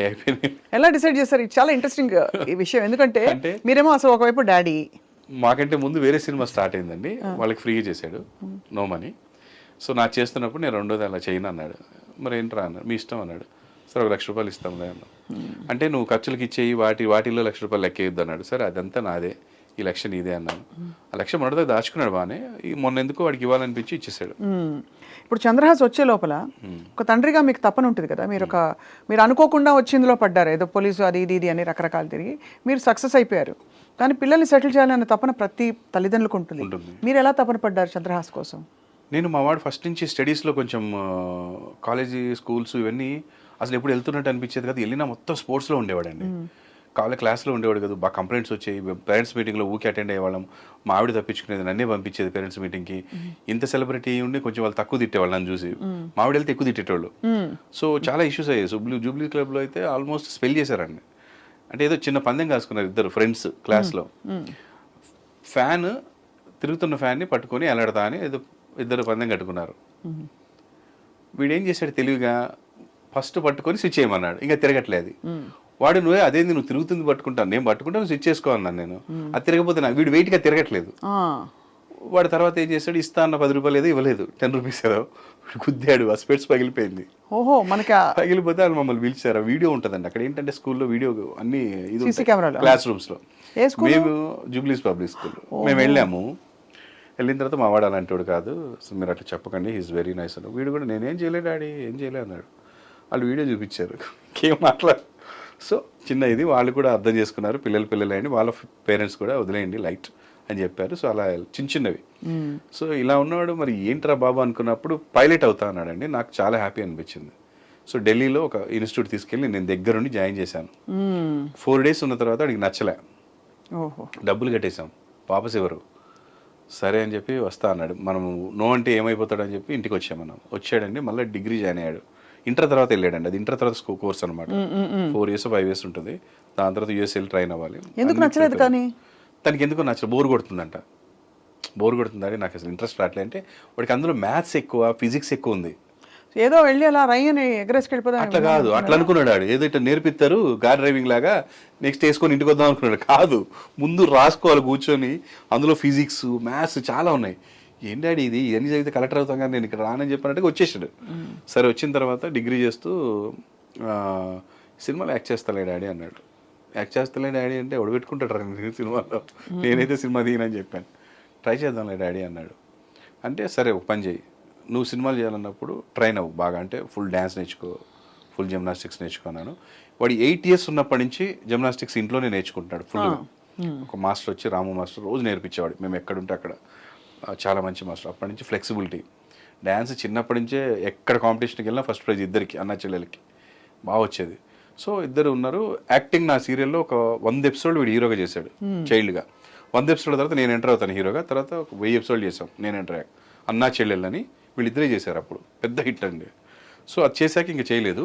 B: ఎలా డిసైడ్ చేస్తారు? ఇది చాలా ఇంట్రెస్టింగ్ ఈ విషయం, ఎందుకంటే మీరేమో అసలు ఒకవైపు డాడీ,
D: మాకంటే ముందు వేరే సినిమా స్టార్ట్ అయిందండి, వాళ్ళకి ఫ్రీగా చేశాడు, నో మనీ. సో నాకు చేస్తున్నప్పుడు నేను రెండోది అలా చేయను అన్నాడు. మరి ఏంట్రా అన్నాడు, మీ ఇష్టం అన్నాడు. సరే ₹1,00,000 ఇస్తాంలే అన్నాడు. అంటే నువ్వు ఖర్చులకి ఇచ్చేయి, వాటిల్లో ₹1,00,000 లెక్కేయొద్దు అన్నాడు. సరే అదంతా నాదే, ఈ లక్ష నీదే అన్నాను. ఆ లక్ష మొదట దాచుకున్నాడు బాగానే, మొన్న ఎందుకు వాడికి ఇవ్వాలనిపించి ఇచ్చేసాడు.
B: ఇప్పుడు చంద్రహాస్ వచ్చే లోపల ఒక తండ్రిగా మీకు తప్పన ఉంటుంది కదా, మీరు అనుకోకుండా వచ్చి ఇందులో పడ్డారు, ఏదో పోలీసు అది ఇది అని రకరకాలు తిరిగి మీరు సక్సెస్ అయిపోయారు. కానీ పిల్లల్ని సెటిల్ చేయాలన్న తపన ప్రతి తల్లిదండ్రులకు ఉంటుంది. మీరు ఎలా తపన పడ్డారు చంద్రహాస్ కోసం?
D: నేను మా వాడు ఫస్ట్ నుంచి స్టడీస్లో కొంచెం కాలేజీ స్కూల్స్ ఇవన్నీ అసలు ఎప్పుడు వెళ్తున్నట్టు అనిపించేది కదా. వెళ్ళినా మొత్తం స్పోర్ట్స్లో ఉండేవాడండి. క్లాస్లో ఉండేవాడు కదా, బాగా కంప్లైంట్స్ వచ్చాయి. పేరెంట్స్ మీటింగ్లో ఊకి అటెండ్ అయ్యేవాళ్ళం. మా ఆవిడ తప్పించుకునేది, నన్నే పంపించేది పేరెంట్స్ మీటింగ్కి. ఇంత సెలబ్రిటీ ఉండి కొంచెం వాళ్ళు తక్కువ తిట్టేవాళ్ళు నన్ను చూసి. మా ఆవిడ వెళ్తే ఎక్కువ తిట్టేటోళ్ళు. సో చాలా ఇష్యూస్ అయ్యాయి. జూబ్లీ క్లబ్లో అయితే ఆల్మోస్ట్ స్పెల్ చేశారండి. అంటే ఏదో చిన్న పందెం కాసుకున్నారు ఇద్దరు ఫ్రెండ్స్ క్లాస్లో. ఫ్యాన్ తిరుగుతున్న ఫ్యాన్ని పట్టుకొని ఎలాడతా అని ఏదో ఇద్దరు పందెం కట్టుకున్నారు. వీడేం చేశాడు తెలివిగా, ఫస్ట్ పట్టుకొని స్విచ్ చేయమన్నాడు, ఇంకా తిరగట్లేదు. వాడు నువ్వే అదేంది నువ్వు తిరుగుతుంది పట్టుకుంటాను, నేను పట్టుకుంటాను స్విచ్ చేసుకో అన్నాను నేను. అది తిరగపోతే వీడు వెయిట్గా తిరగట్లేదు. వాడు తర్వాత ఏం చేశాడు, ఇస్తా అన్న 10 రూపాయలు ఏదో ఇవ్వలేదు, 10 రూపీస్ ఏదో గుద్దాడు, ఆ స్పెట్స్ పగిలిపోయింది.
B: ఓహో, మనకి
D: పగిలిపోతే వాళ్ళు మమ్మల్ని పిలిచారు. వీడియో ఉంటుందండి అక్కడ. ఏంటంటే స్కూల్లో వీడియో అన్ని ఇది
B: CC కెమెరాలు
D: క్లాస్ రూమ్స్లో.
B: ఏ స్కూల్?
D: మేము జూబ్లీస్ పబ్లిక్ స్కూల్. మేము వెళ్ళాము. వెళ్ళిన తర్వాత మా వాడు అలాంటివాడు కాదు, సో మీరు అట్లా చెప్పకండి, హీస్ వెరీ నైస్ అన్నాడు. వీడు కూడా నేనేం చేయలేదు డాడీ, ఏం చేయలేదు అన్నాడు. వాళ్ళు వీడియో చూపించారు, ఇంకేం మాట్లాడు. సో చిన్న ఇది వాళ్ళు కూడా అర్థం చేసుకున్నారు, పిల్లలు అయ్యండి, వాళ్ళ పేరెంట్స్ కూడా వదిలేయండి లైట్ అని చెప్పారు. సో అలా చిన్నవి. సో ఇలా ఉన్నవాడు మరి ఏంట్రా బాబు అనుకున్నప్పుడు పైలట్ అవుతా అన్నాడండి. నాకు చాలా హ్యాపీ అనిపించింది. సో ఢిల్లీలో ఒక ఇన్స్టిట్యూట్ తీసుకెళ్ళి నేను దగ్గరుండి జాయిన్ చేశాను. 4 days ఉన్న తర్వాత వాడికి నచ్చలే, డబ్బులు కట్టేశాం, వాపస్ ఎవరు, సరే అని చెప్పి వస్తా అన్నాడు. మనం నో అంటే ఏమైపోతాడని చెప్పి ఇంటికి వచ్చామన్నాం. వచ్చాడండి, మళ్ళీ డిగ్రీ జాయిన్ అయ్యాడు. ఇంటర్ తర్వాత వెళ్ళాడండి. అది ఇంటర్ తర్వాత కోర్స్ అనమాట. 4 years 5 years ఉంటుంది. దాని తర్వాత యూఎస్ఎల్ ట్రైన్ అవ్వాలి.
B: ఎందుకు నచ్చలేదు? కానీ
D: తనకి ఎందుకో నచ్చలేదు, బోర్ కొడుతుందంట. బోర్ కొడుతుందని నాకు అసలు ఇంట్రెస్ట్ రావట్లే. అంటే వాడికి అందులో మ్యాథ్స్ ఎక్కువ, ఫిజిక్స్ ఎక్కువ ఉంది.
B: ఏదో వెళ్ళి అలా రయ్యని ఎగరేసుకెళ్ళిపోదా?
D: అట్లా కాదు, అట్లా అనుకున్నాడు వాడు. ఏదో ఇట్లా నేర్పిస్తారు కార్ డ్రైవింగ్ లాగా, నెక్స్ట్ వేసుకొని ఇంటికి వద్దాం అనుకున్నాడు. కాదు, ముందు రాసుకోవాలి కూర్చొని, అందులో ఫిజిక్స్ మ్యాథ్స్ చాలా ఉన్నాయి. ఏం డాడీ ఇది, ఇవన్నీ చదివితే కలెక్టర్ అవుతాం కానీ నేను ఇక్కడ రానని చెప్పినట్టుగా వచ్చేసాడు. సరే వచ్చిన తర్వాత డిగ్రీ చేస్తూ సినిమాలో యాక్ట్ చేస్తాలే డాడీ అన్నాడు. యాక్ట్ చేస్తలే డాడీ అంటే ఎవడు పెట్టుకుంటాడు సినిమాలో, నేనైతే సినిమా దిగనని చెప్పాను. ట్రై చేద్దాంలే డాడీ అన్నాడు. అంటే సరే ఒక పని చేయి, నువ్వు సినిమాలు చేయాలన్నప్పుడు ట్రైన్ అవ్వు బాగా, అంటే ఫుల్ డ్యాన్స్ నేర్చుకో, ఫుల్ జిమ్నాస్టిక్స్ నేర్చుకున్నాను. వాడు 8 years ఉన్నప్పటి నుంచి జిమ్నాస్టిక్స్ ఇంట్లోనే నేర్చుకుంటున్నాడు ఫుల్గా. ఒక మాస్టర్ వచ్చి, రాము మాస్టర్, రోజు నేర్పించేవాడు. మేము ఎక్కడుంటే అక్కడ, చాలా మంచి మాస్టర్. అప్పటి నుంచి ఫ్లెక్సిబిలిటీ, డ్యాన్స్ చిన్నప్పటి నుంచే ఎక్కడ కాంపిటీషన్కి వెళ్ళినా ఫస్ట్ ప్రైజ్ ఇద్దరికి, అన్న చెల్లెలకి బాగా వచ్చేది. సో ఇద్దరు ఉన్నారు. యాక్టింగ్ నా సీరియల్లో ఒక 100 episodes వీడు హీరోగా చేశాడు చైల్డ్గా. 100 episodes తర్వాత నేను ఎంటర్ అవుతాను హీరోగా. తర్వాత ఒక 1000 episodes చేసాం నేను ఎంటర్ అయ్యాక. అన్నా చెల్లెళ్ళని వీళ్ళిద్దరే చేశారు, అప్పుడు పెద్ద హిట్ అండి. సో అది చేశాక ఇంకా చేయలేదు.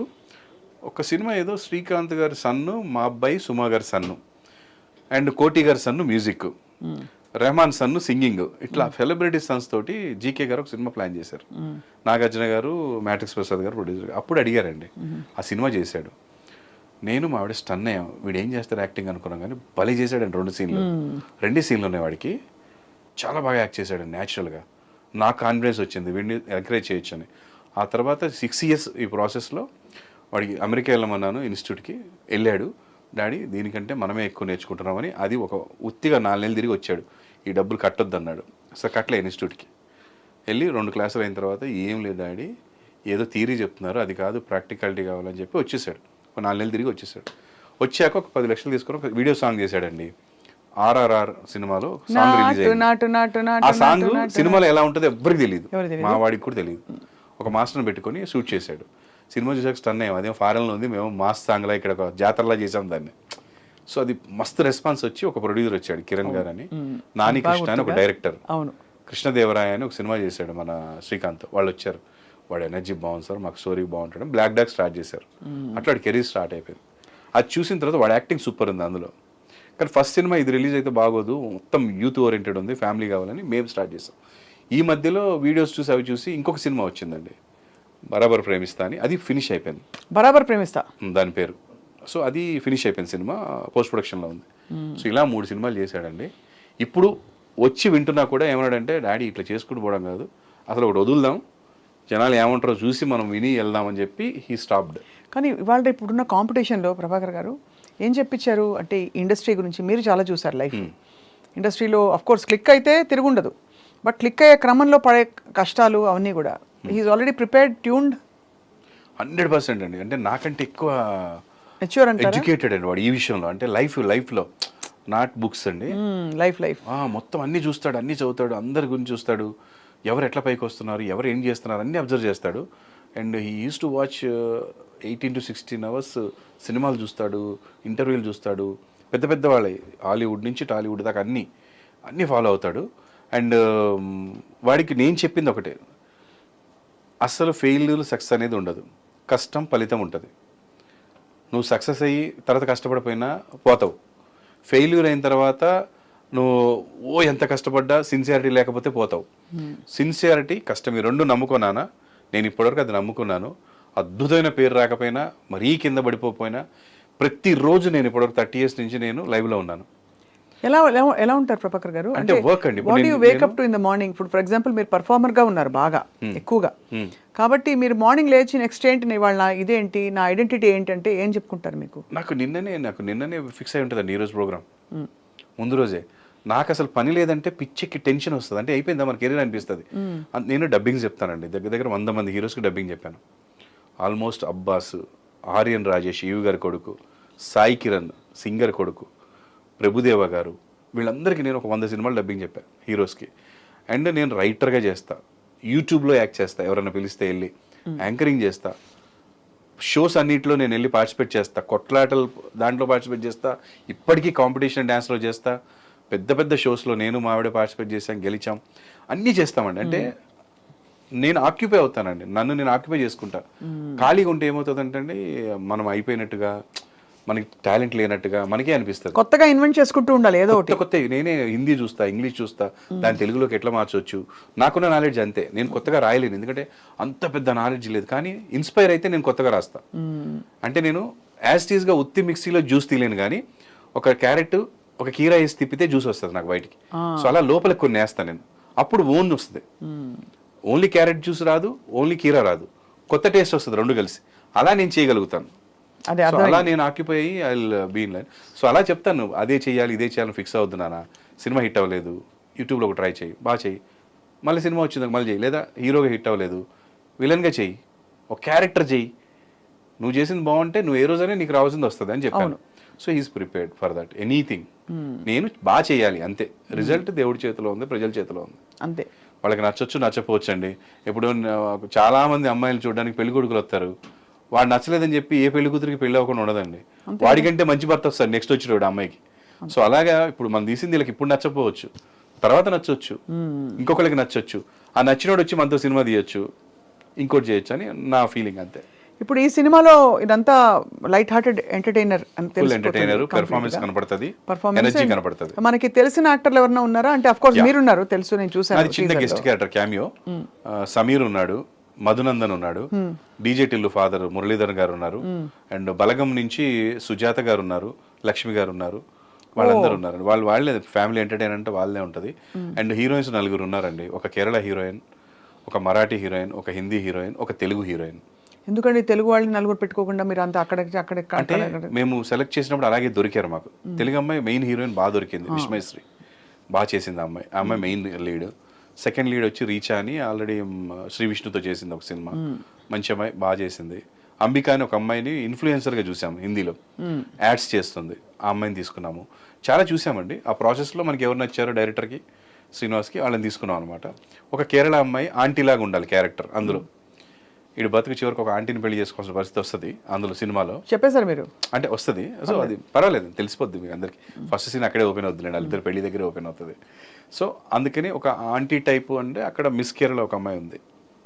D: ఒక సినిమా ఏదో శ్రీకాంత్ గారి సన్ను, మా అబ్బాయి సుమా గారి సన్ను, అండ్ కోటి గారి సన్ను మ్యూజిక్, రెహమాన్ సన్ను సింగింగ్, ఇట్లా సెలబ్రిటీ సన్స్ తోటి జీకే గారు ఒక సినిమా ప్లాన్ చేశారు. నాగార్జున గారు, మ్యాట్రిక్స్ ప్రసాద్ గారు ప్రొడ్యూసర్. అప్పుడు అడిగారండి, ఆ సినిమా చేశాడు. నేను మా ఆవిడ స్టన్ అయ్యాం, వీడు ఏం చేస్తాడు యాక్టింగ్ అనుకున్నాం, కానీ భలే చేశాడండి. 2 సీన్లు ఉన్నాయి వాడికి, చాలా బాగా యాక్ట్ చేశాడు న్యాచురల్గా. నాకు కాన్ఫిడెన్స్ వచ్చింది, వీడిని ఎంకరేజ్ చేయొచ్చు అని. ఆ తర్వాత 6 years ఈ ప్రాసెస్లో వాడికి అమెరికా వెళ్ళమన్నాను, ఇన్స్టిట్యూట్కి వెళ్ళాడు. డాడీ దీనికంటే మనమే ఎక్కువ నేర్చుకుంటున్నామని, అది ఒక ఉత్తిగా 4 నెలలు తిరిగి వచ్చాడు. ఈ డబ్బులు కట్టొద్దు అన్నాడు. సార్ కట్టలే. ఇన్స్టిట్యూట్కి వెళ్ళి 2 classes అయిన తర్వాత, ఏం లేదు డాడీ, ఏదో థియరీ చెప్తున్నారు, అది కాదు ప్రాక్టికాలిటీ కావాలని చెప్పి వచ్చేసాడు. ఒక 4 నెలలు తిరిగి వచ్చేసాడు. వచ్చాక ఒక 10 లక్షలు తీసుకొని ఒక వీడియో సాంగ్ చేశాడండి. RRR సినిమాలో సాంగ్ రిలీజ్ అయింది. ఆ సాంగ్ సినిమాలో ఎలా ఉంటుందో ఎవరికి తెలియదు, మా వాడికి కూడా తెలియదు. ఒక మాస్టర్ని పెట్టుకొని షూట్ చేశాడు. సినిమా చూసాక స్టన్ అయ్యాం, అదేం ఫారెన్లో ఉంది, మేము మాస్ సాంగ్లా ఇక్కడ ఒక జాతరలా చేసాం దాన్ని. సో అది మస్తు రెస్పాన్స్ వచ్చి ఒక ప్రొడ్యూసర్ వచ్చాడు, కిరణ్ గారు అని, నాని కృష్ణ అని ఒక డైరెక్టర్, కృష్ణదేవరాయ అని ఒక సినిమా చేశాడు మన శ్రీకాంత్. వాళ్ళు వచ్చారు, వాడు ఎనర్జీ బాగుంది సార్, మాకు స్టోరీ బాగుంటాడు, బ్లాక్ డాగ్ స్టార్ట్ చేశారు. అట్లా వాడి కెరీర్ స్టార్ట్ అయిపోయింది. అది చూసిన తర్వాత వాడు యాక్టింగ్ సూపర్ ఉంది అందులో. కానీ ఫస్ట్ సినిమా ఇది రిలీజ్ అయితే బాగోదు, మొత్తం యూత్ ఓరియంటెడ్ ఉంది, ఫ్యామిలీ కావాలని మేము స్టార్ట్ చేసాం. ఈ మధ్యలో వీడియోస్ చూసి అవి చూసి ఇంకొక సినిమా వచ్చిందండి, బరాబర్ ప్రేమిస్తా అని. అది ఫినిష్ అయిపోయింది,
B: బరాబర్ ప్రేమిస్తా దాని
D: పేరు. సో అది ఫినిష్ అయిపోయింది, సినిమా పోస్ట్ ప్రొడక్షన్లో ఉంది. సో ఇలా 3 సినిమాలు చేశాడండి. ఇప్పుడు వచ్చి వింటున్నా కూడా ఏమన్నాడంటే, డాడీ ఇట్లా చేసుకుంటూ పోవడం కాదు, అసలు ఒకటి వదులుదాం, జనాలు ఏమంటారో చూసి మనం విని వెళ్దామని చెప్పి హీ స్టాప్డ్.
B: కానీ ఇవాళ ఇప్పుడున్న కాంపిటీషన్లో ప్రభాకర్ గారు ఏం చెప్పించారు అంటే, ఇండస్ట్రీ గురించి మీరు చాలా చూసారు లైఫ్. ఇండస్ట్రీలో అఫ్ కోర్స్ క్లిక్ అయితే తిరుగుండదు, బట్ క్లిక్ అయ్యే క్రమంలో పడే కష్టాలు అవన్నీ కూడా హీఈస్ ఆల్రెడీ ప్రిపేర్డ్, ట్యూన్డ్
D: 100% అండి. అంటే నాకంటే ఎక్కువ
B: మెచ్యూర్ అంటారా,
D: ఎడ్యుకేటెడ్ అండి వాడు ఈ విషయంలో. అంటే లైఫ్లో నాట్ బుక్స్ అండి,
B: లైఫ్
D: మొత్తం అన్నీ చూస్తాడు, అన్నీ చదువుతాడు, అందరి గురించి చూస్తాడు, ఎవరు ఎట్లా పైకి వస్తున్నారు, ఎవరు ఏం చేస్తున్నారు అన్నీ అబ్జర్వ్ చేస్తాడు. And he use to watch 18 to 16 hours సినిమాలు చూస్తాడు, ఇంటర్వ్యూలు చూస్తాడు, పెద్ద పెద్ద వాళ్ళే, హాలీవుడ్ నుంచి టాలీవుడ్ దాకా అన్నీ ఫాలో అవుతాడు. అండ్ వాడికి నేను చెప్పింది ఒకటే, అస్సలు ఫెయిల్యూర్ సక్సెస్ అనేది ఉండదు, కష్టం ఫలితం ఉంటుంది. నువ్వు సక్సెస్ అయ్యి తర్వాత కష్టపడిపోయినా పోతావు, ఫెయిల్యూర్ అయిన తర్వాత నువ్వు ఎంత కష్టపడ్డా సిన్సియారిటీ లేకపోతే పోతావు. సిన్సియారిటీ, కష్టం, ఈ 2 నమ్ముకున్నానా నేను ఇప్పటివరకు, అది నమ్ముకున్నాను. అద్భుతమైన పేరు రాకపోయినా, మరీ కింద పడిపోయినా, ప్రతిరోజు నేను ఇప్పటివరకు 30 years నుంచి నేను లైవ్లో ఉన్నాను.
B: ఎలా ఎలా ఎలా ఉంటారు ప్రభాకర్ గారు?
D: అంటే work అండి. ఇప్పుడు
B: వాట్ యు
D: నేను-
B: Wake up to in the morning? ఇప్పుడు ఫర్ ఎగ్జాంపుల్ మీరు పర్ఫార్మర్ గా ఉన్నారు బాగా ఎక్కువగా, కాబట్టి మీరు మార్నింగ్ లేచి నెక్స్ట్ ఏంటి ఇవాళ ఇదేంటి నా ఐడెంటిటీ ఏంటంటే ఏం చెప్పుకుంటారు మీకు?
D: నాకు నిన్ననే ఫిక్స్ అయి ఉంటుందండి ఈరోజు ప్రోగ్రామ్. ముందు రోజే నాకు అసలు పని లేదంటే పిచ్చెక్కి టెన్షన్ వస్తుంది. అంటే అయిపోయిందా మన కెరీర్ అనిపిస్తుంది. నేను డబ్బింగ్ చెప్తానండి, దగ్గర 100 మంది హీరోస్కి డబ్బింగ్ చెప్పాను. ఆల్మోస్ట్ అబ్బాస్, ఆర్యన్ రాజేష్ ఈవి గారి కొడుకు, సాయి కిరణ్ సింగర్ కొడుకు, ప్రభుదేవ గారు, వీళ్ళందరికీ నేను ఒక 100 సినిమాలు డబ్బింగ్ చెప్పాను హీరోస్కి. అండ్ నేను రైటర్గా చేస్తా, యూట్యూబ్లో యాక్ట్ చేస్తా, ఎవరైనా పిలిస్తే వెళ్ళి యాంకరింగ్ చేస్తా, షోస్ అన్నింటిలో నేను వెళ్ళి పార్టిసిపేట్ చేస్తా, కొట్లాటలు దాంట్లో పార్టిసిపేట్ చేస్తా, ఇప్పటికీ కాంపిటీషన్ డ్యాన్స్లో చేస్తా, పెద్ద పెద్ద షోస్లో నేను మా ఆవిడ పార్టిసిపేట్ చేసాం, గెలిచాం, అన్నీ చేస్తామండి. అంటే నేను ఆక్యుపై అవుతానండి, నన్ను నేను ఆక్యుపై చేసుకుంటా. ఖాళీగా ఉంటే ఏమవుతుందంటే అండి, మనం అయిపోయినట్టుగా, మనకి టాలెంట్ లేనట్టుగా మనకే అనిపిస్తుంది.
B: కొత్తగా ఇన్వెంట్ చేసుకుంటూ ఉండాలి ఏదో ఒకటి.
D: కొత్త నేనే హిందీ చూస్తా, ఇంగ్లీష్ చూస్తా, దాని తెలుగులోకి ఎట్లా మార్చవచ్చు. నాకున్న నాలెడ్జ్ అంతే, నేను కొత్తగా రాయలేను, ఎందుకంటే అంత పెద్ద నాలెడ్జ్ లేదు. కానీ ఇన్స్పైర్ అయితే నేను కొత్తగా రాస్తా. అంటే నేను యాజ్ టీజ్గా ఉత్తి మిక్సీలో జ్యూస్ తీయలేను, కానీ ఒక క్యారెట్ ఒక కీరా వేసి తిప్పితే జ్యూస్ వస్తుంది నాకు బయటికి. సో అలా లోపలికి కొన్ని వేస్తాను నేను, అప్పుడు ఓన్ వస్తుంది. ఓన్లీ క్యారెట్ జ్యూస్ రాదు, ఓన్లీ కీరా రాదు, కొత్త టేస్ట్ వస్తుంది రెండు కలిసి. అలా నేను చేయగలుగుతాను. సో అలా నేను ఆక్యుపై అయ్యి I will be in line. So అలా చెప్తాను, అదే చేయాలి ఇదే చేయాలని ఫిక్స్ అవుతున్నానా. సినిమా హిట్ అవ్వలేదు, యూట్యూబ్లో ఒక ట్రై చేయి, బాగా చెయ్యి, మళ్ళీ సినిమా వచ్చింది మళ్ళీ చెయ్యి, లేదా హీరోగా హిట్ అవ్వలేదు విలన్గా చెయ్యి, ఒక క్యారెక్టర్ చెయ్యి, నువ్వు చేసింది బాగుంటే నువ్వు ఏ రోజైనా నీకు రావాల్సింది వస్తుంది అని చెప్పాను. So he's prepared for that anything. నేను బాగా చేయాలి అంతే, రిజల్ట్ దేవుడి చేతిలో ఉంది, ప్రజల చేతిలో ఉంది
B: అంతే.
D: వాళ్ళకి నచ్చొచ్చు నచ్చపోవచ్చు అండి. ఇప్పుడు చాలా మంది అమ్మాయిలు చూడడానికి పెళ్లి కొడుకులు వస్తారు, వాడు నచ్చలేదని చెప్పి ఏ పెళ్లి కూతురికి పెళ్లి అవ్వకుండా ఉండదండి. వాడికంటే మంచి భర్త వస్తారు నెక్స్ట్ వచ్చేవాడు అమ్మాయికి. సో అలాగా ఇప్పుడు మనం తీసింది వీళ్ళకి ఇప్పుడు నచ్చపోవచ్చు, తర్వాత నచ్చొచ్చు, ఇంకొకరికి నచ్చొచ్చు, ఆ నచ్చినోడు వచ్చి మనతో సినిమా తీయొచ్చు, ఇంకోటి చేయొచ్చు అని నా ఫీలింగ్ అంతే.
B: ఇప్పుడు ఈ సినిమాలో ఇదంతా లైట్ హార్టెడ్ ఎంటర్టైనర్ అని
D: ఫుల్ ఎంటర్టైనర్, పెర్ఫార్మెన్స్ కనపడుతుంది, ఎనర్జీ కనపడుతుంది.
B: మనకి తెలిసిన యాక్టర్లు ఎవరైనా ఉన్నారా? అంటే అఫ్ కోర్స్ మీరు ఉన్నారు, తెలుసు, నేను చూసాను.
D: అది చిన్న గెస్ట్ క్యారెక్టర్ క్యామియో. సమీర్ ఉన్నాడు, మధునందన్ ఉన్నాడు, డీజే టిల్లు ఫాదర్ మురళీధర్ గారు ఉన్నారు, అండ్ బలగం నుంచి సుజాత గారు ఉన్నారు, లక్ష్మి గారు ఉన్నారు, వాళ్ళందరూ ఉన్నారు. వాళ్ళే ఫ్యామిలీ ఎంటర్టైనర్ అంటే వాళ్ళే ఉంటుంది. అండ్ హీరోయిన్స్ 4 ఉన్నారండి. ఒక కేరళ హీరోయిన్, ఒక మరాఠీ హీరోయిన్, ఒక హిందీ హీరోయిన్, ఒక తెలుగు హీరోయిన్.
B: ఎందుకండి తెలుగు వాళ్ళని 4 పెట్టుకోకుండా మీరు అంతా అక్కడ
D: అంటే మేము సెలెక్ట్ చేసినప్పుడు అలాగే దొరికారు మాకు. తెలుగు అమ్మాయి మెయిన్ హీరోయిన్ బాగా దొరికింది, విస్మయశ్రీ బాగా చేసింది ఆ అమ్మాయి మెయిన్ లీడ్. సెకండ్ లీడ్ వచ్చి రీచా అని, ఆల్రెడీ శ్రీ విష్ణుతో చేసింది ఒక సినిమా, మంచి అమ్మాయి బాగా చేసింది. అంబిక అని ఒక అమ్మాయిని ఇన్ఫ్లుయెన్సర్గా చూసాము, హిందీలో యాడ్స్ చేస్తుంది, ఆ అమ్మాయిని తీసుకున్నాము. చాలా చూసామండి. ఆ ప్రాసెస్లో మనకి ఎవరు నచ్చారో డైరెక్టర్కి, శ్రీనివాస్కి, వాళ్ళని తీసుకున్నాం అనమాట. ఒక కేరళ అమ్మాయి ఆంటీలాగా ఉండాలి క్యారెక్టర్ అందులో. ఇటు బతుకు చివరికి ఒక ఆంటీని పెళ్లి చేసుకోవాల్సిన పరిస్థితి వస్తుంది అందులో సినిమాలో.
B: చెప్పేశారు మీరు? అంటే
D: వస్తుంది. సో అది పర్వాలేదు, తెలిసిపోద్ది మీకు అందరికి. ఫస్ట్ సీన్ అక్కడే ఓపెన్ అవుతుంది, వాళ్ళిద్దరు పెళ్లి దగ్గరే ఓపెన్ అవుతుంది. సో అందుకని ఒక ఆంటీ టైపు అంటే అక్కడ మిస్ కేరళ ఒక అమ్మాయి ఉంది,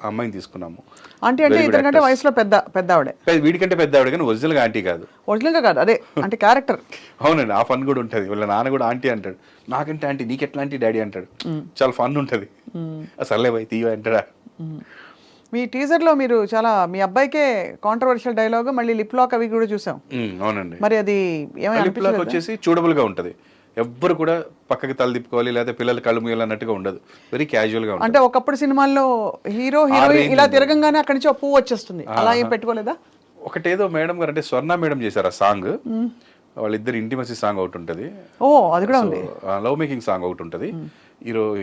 D: ఆ అమ్మాయిని తీసుకున్నాము.
B: ఆంటీ అంటే ఇతనికంటే వయసులో పెద్ద ఆవిడే,
D: వీడికంటే పెద్ద ఆవిడ, కానీ ఒరిజినల్గా ఆంటీ కాదు.
B: ఒరిజినల్గా కాదు, అదే అంటే క్యారెక్టర్.
D: అవునండి, ఆ ఫన్ కూడా ఉంటుంది. వాళ్ళ నాన్న కూడా ఆంటీ అంటాడు, నాకంటే ఆంటీ నీకు ఎట్లా ఆంటీ డాడీ అంటాడు, చాలా ఫన్ ఉంటుంది. అసలే పోయి తీయ అంటాడా.
B: మీ టీజర్లో మీరు చాలా మీ అబ్బాయికే కాంట్రవర్షియల్ డైలాగ్, మళ్ళీ లిప్ లాక్ అవి కూడా చూసాం.
D: అవునండి.
B: మరి అది
D: లిప్ లాక్ వచ్చేసి చూడబుల్గా ఉంటుంది, ఎవ్వరు కూడా పక్కకి తల తిప్పుకోవాలి లేదా పిల్లలు కళ్ళు మూయాలన్నట్టుగా ఉండదు, వెరీ క్యాజువల్ గా ఉంటుంది.
B: అంటే ఒకప్పుడు సినిమాల్లో హీరో హీరోయిన్ ఇలా తిరగంగానే అక్కడి నుంచి పువ్వు వచ్చేస్తుంది, అలా ఏం పెట్టుకోలేదా?
D: ఒకటేదో మేడం గారు అంటే స్వర్ణ మేడం చేశారు ఆ సాంగ్, వాళ్ళిద్దరు ఇంటిమసీ సాంగ్ ఒకటి ఉంటుంది.
B: ఓ అది కూడా ఉంది.
D: లవ్ మేకింగ్ సాంగ్ ఒకటి ఉంటుంది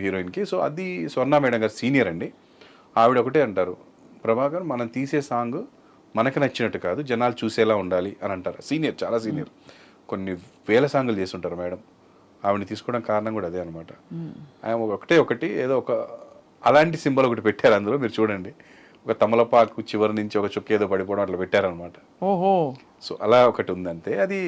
D: హీరోయిన్ కి. సో అది స్వర్ణ మేడం గారు సీనియర్ అండి. ఆవిడ ఒకటే అంటారు, ప్రభాకర్ మనం తీసే సాంగ్ మనకు నచ్చినట్టు కాదు, జనాలు చూసేలా ఉండాలి అని అంటారు. సీనియర్, చాలా సీనియర్, కొన్ని వేల సాంగులు చేస్తుంటారు మేడం. ఆవిడని తీసుకోవడం కారణం కూడా అదే అనమాట. ఆమె ఒకటి ఏదో ఒక అలాంటి సింబల్ ఒకటి పెట్టారు అందులో, మీరు చూడండి. ఒక తమలపాకు చివరి నుంచి ఒక చుక్క ఏదో పడిపోవడం అట్లా పెట్టారనమాట.
B: ఓహో.
D: సో అలా ఒకటి ఉందంతే, అది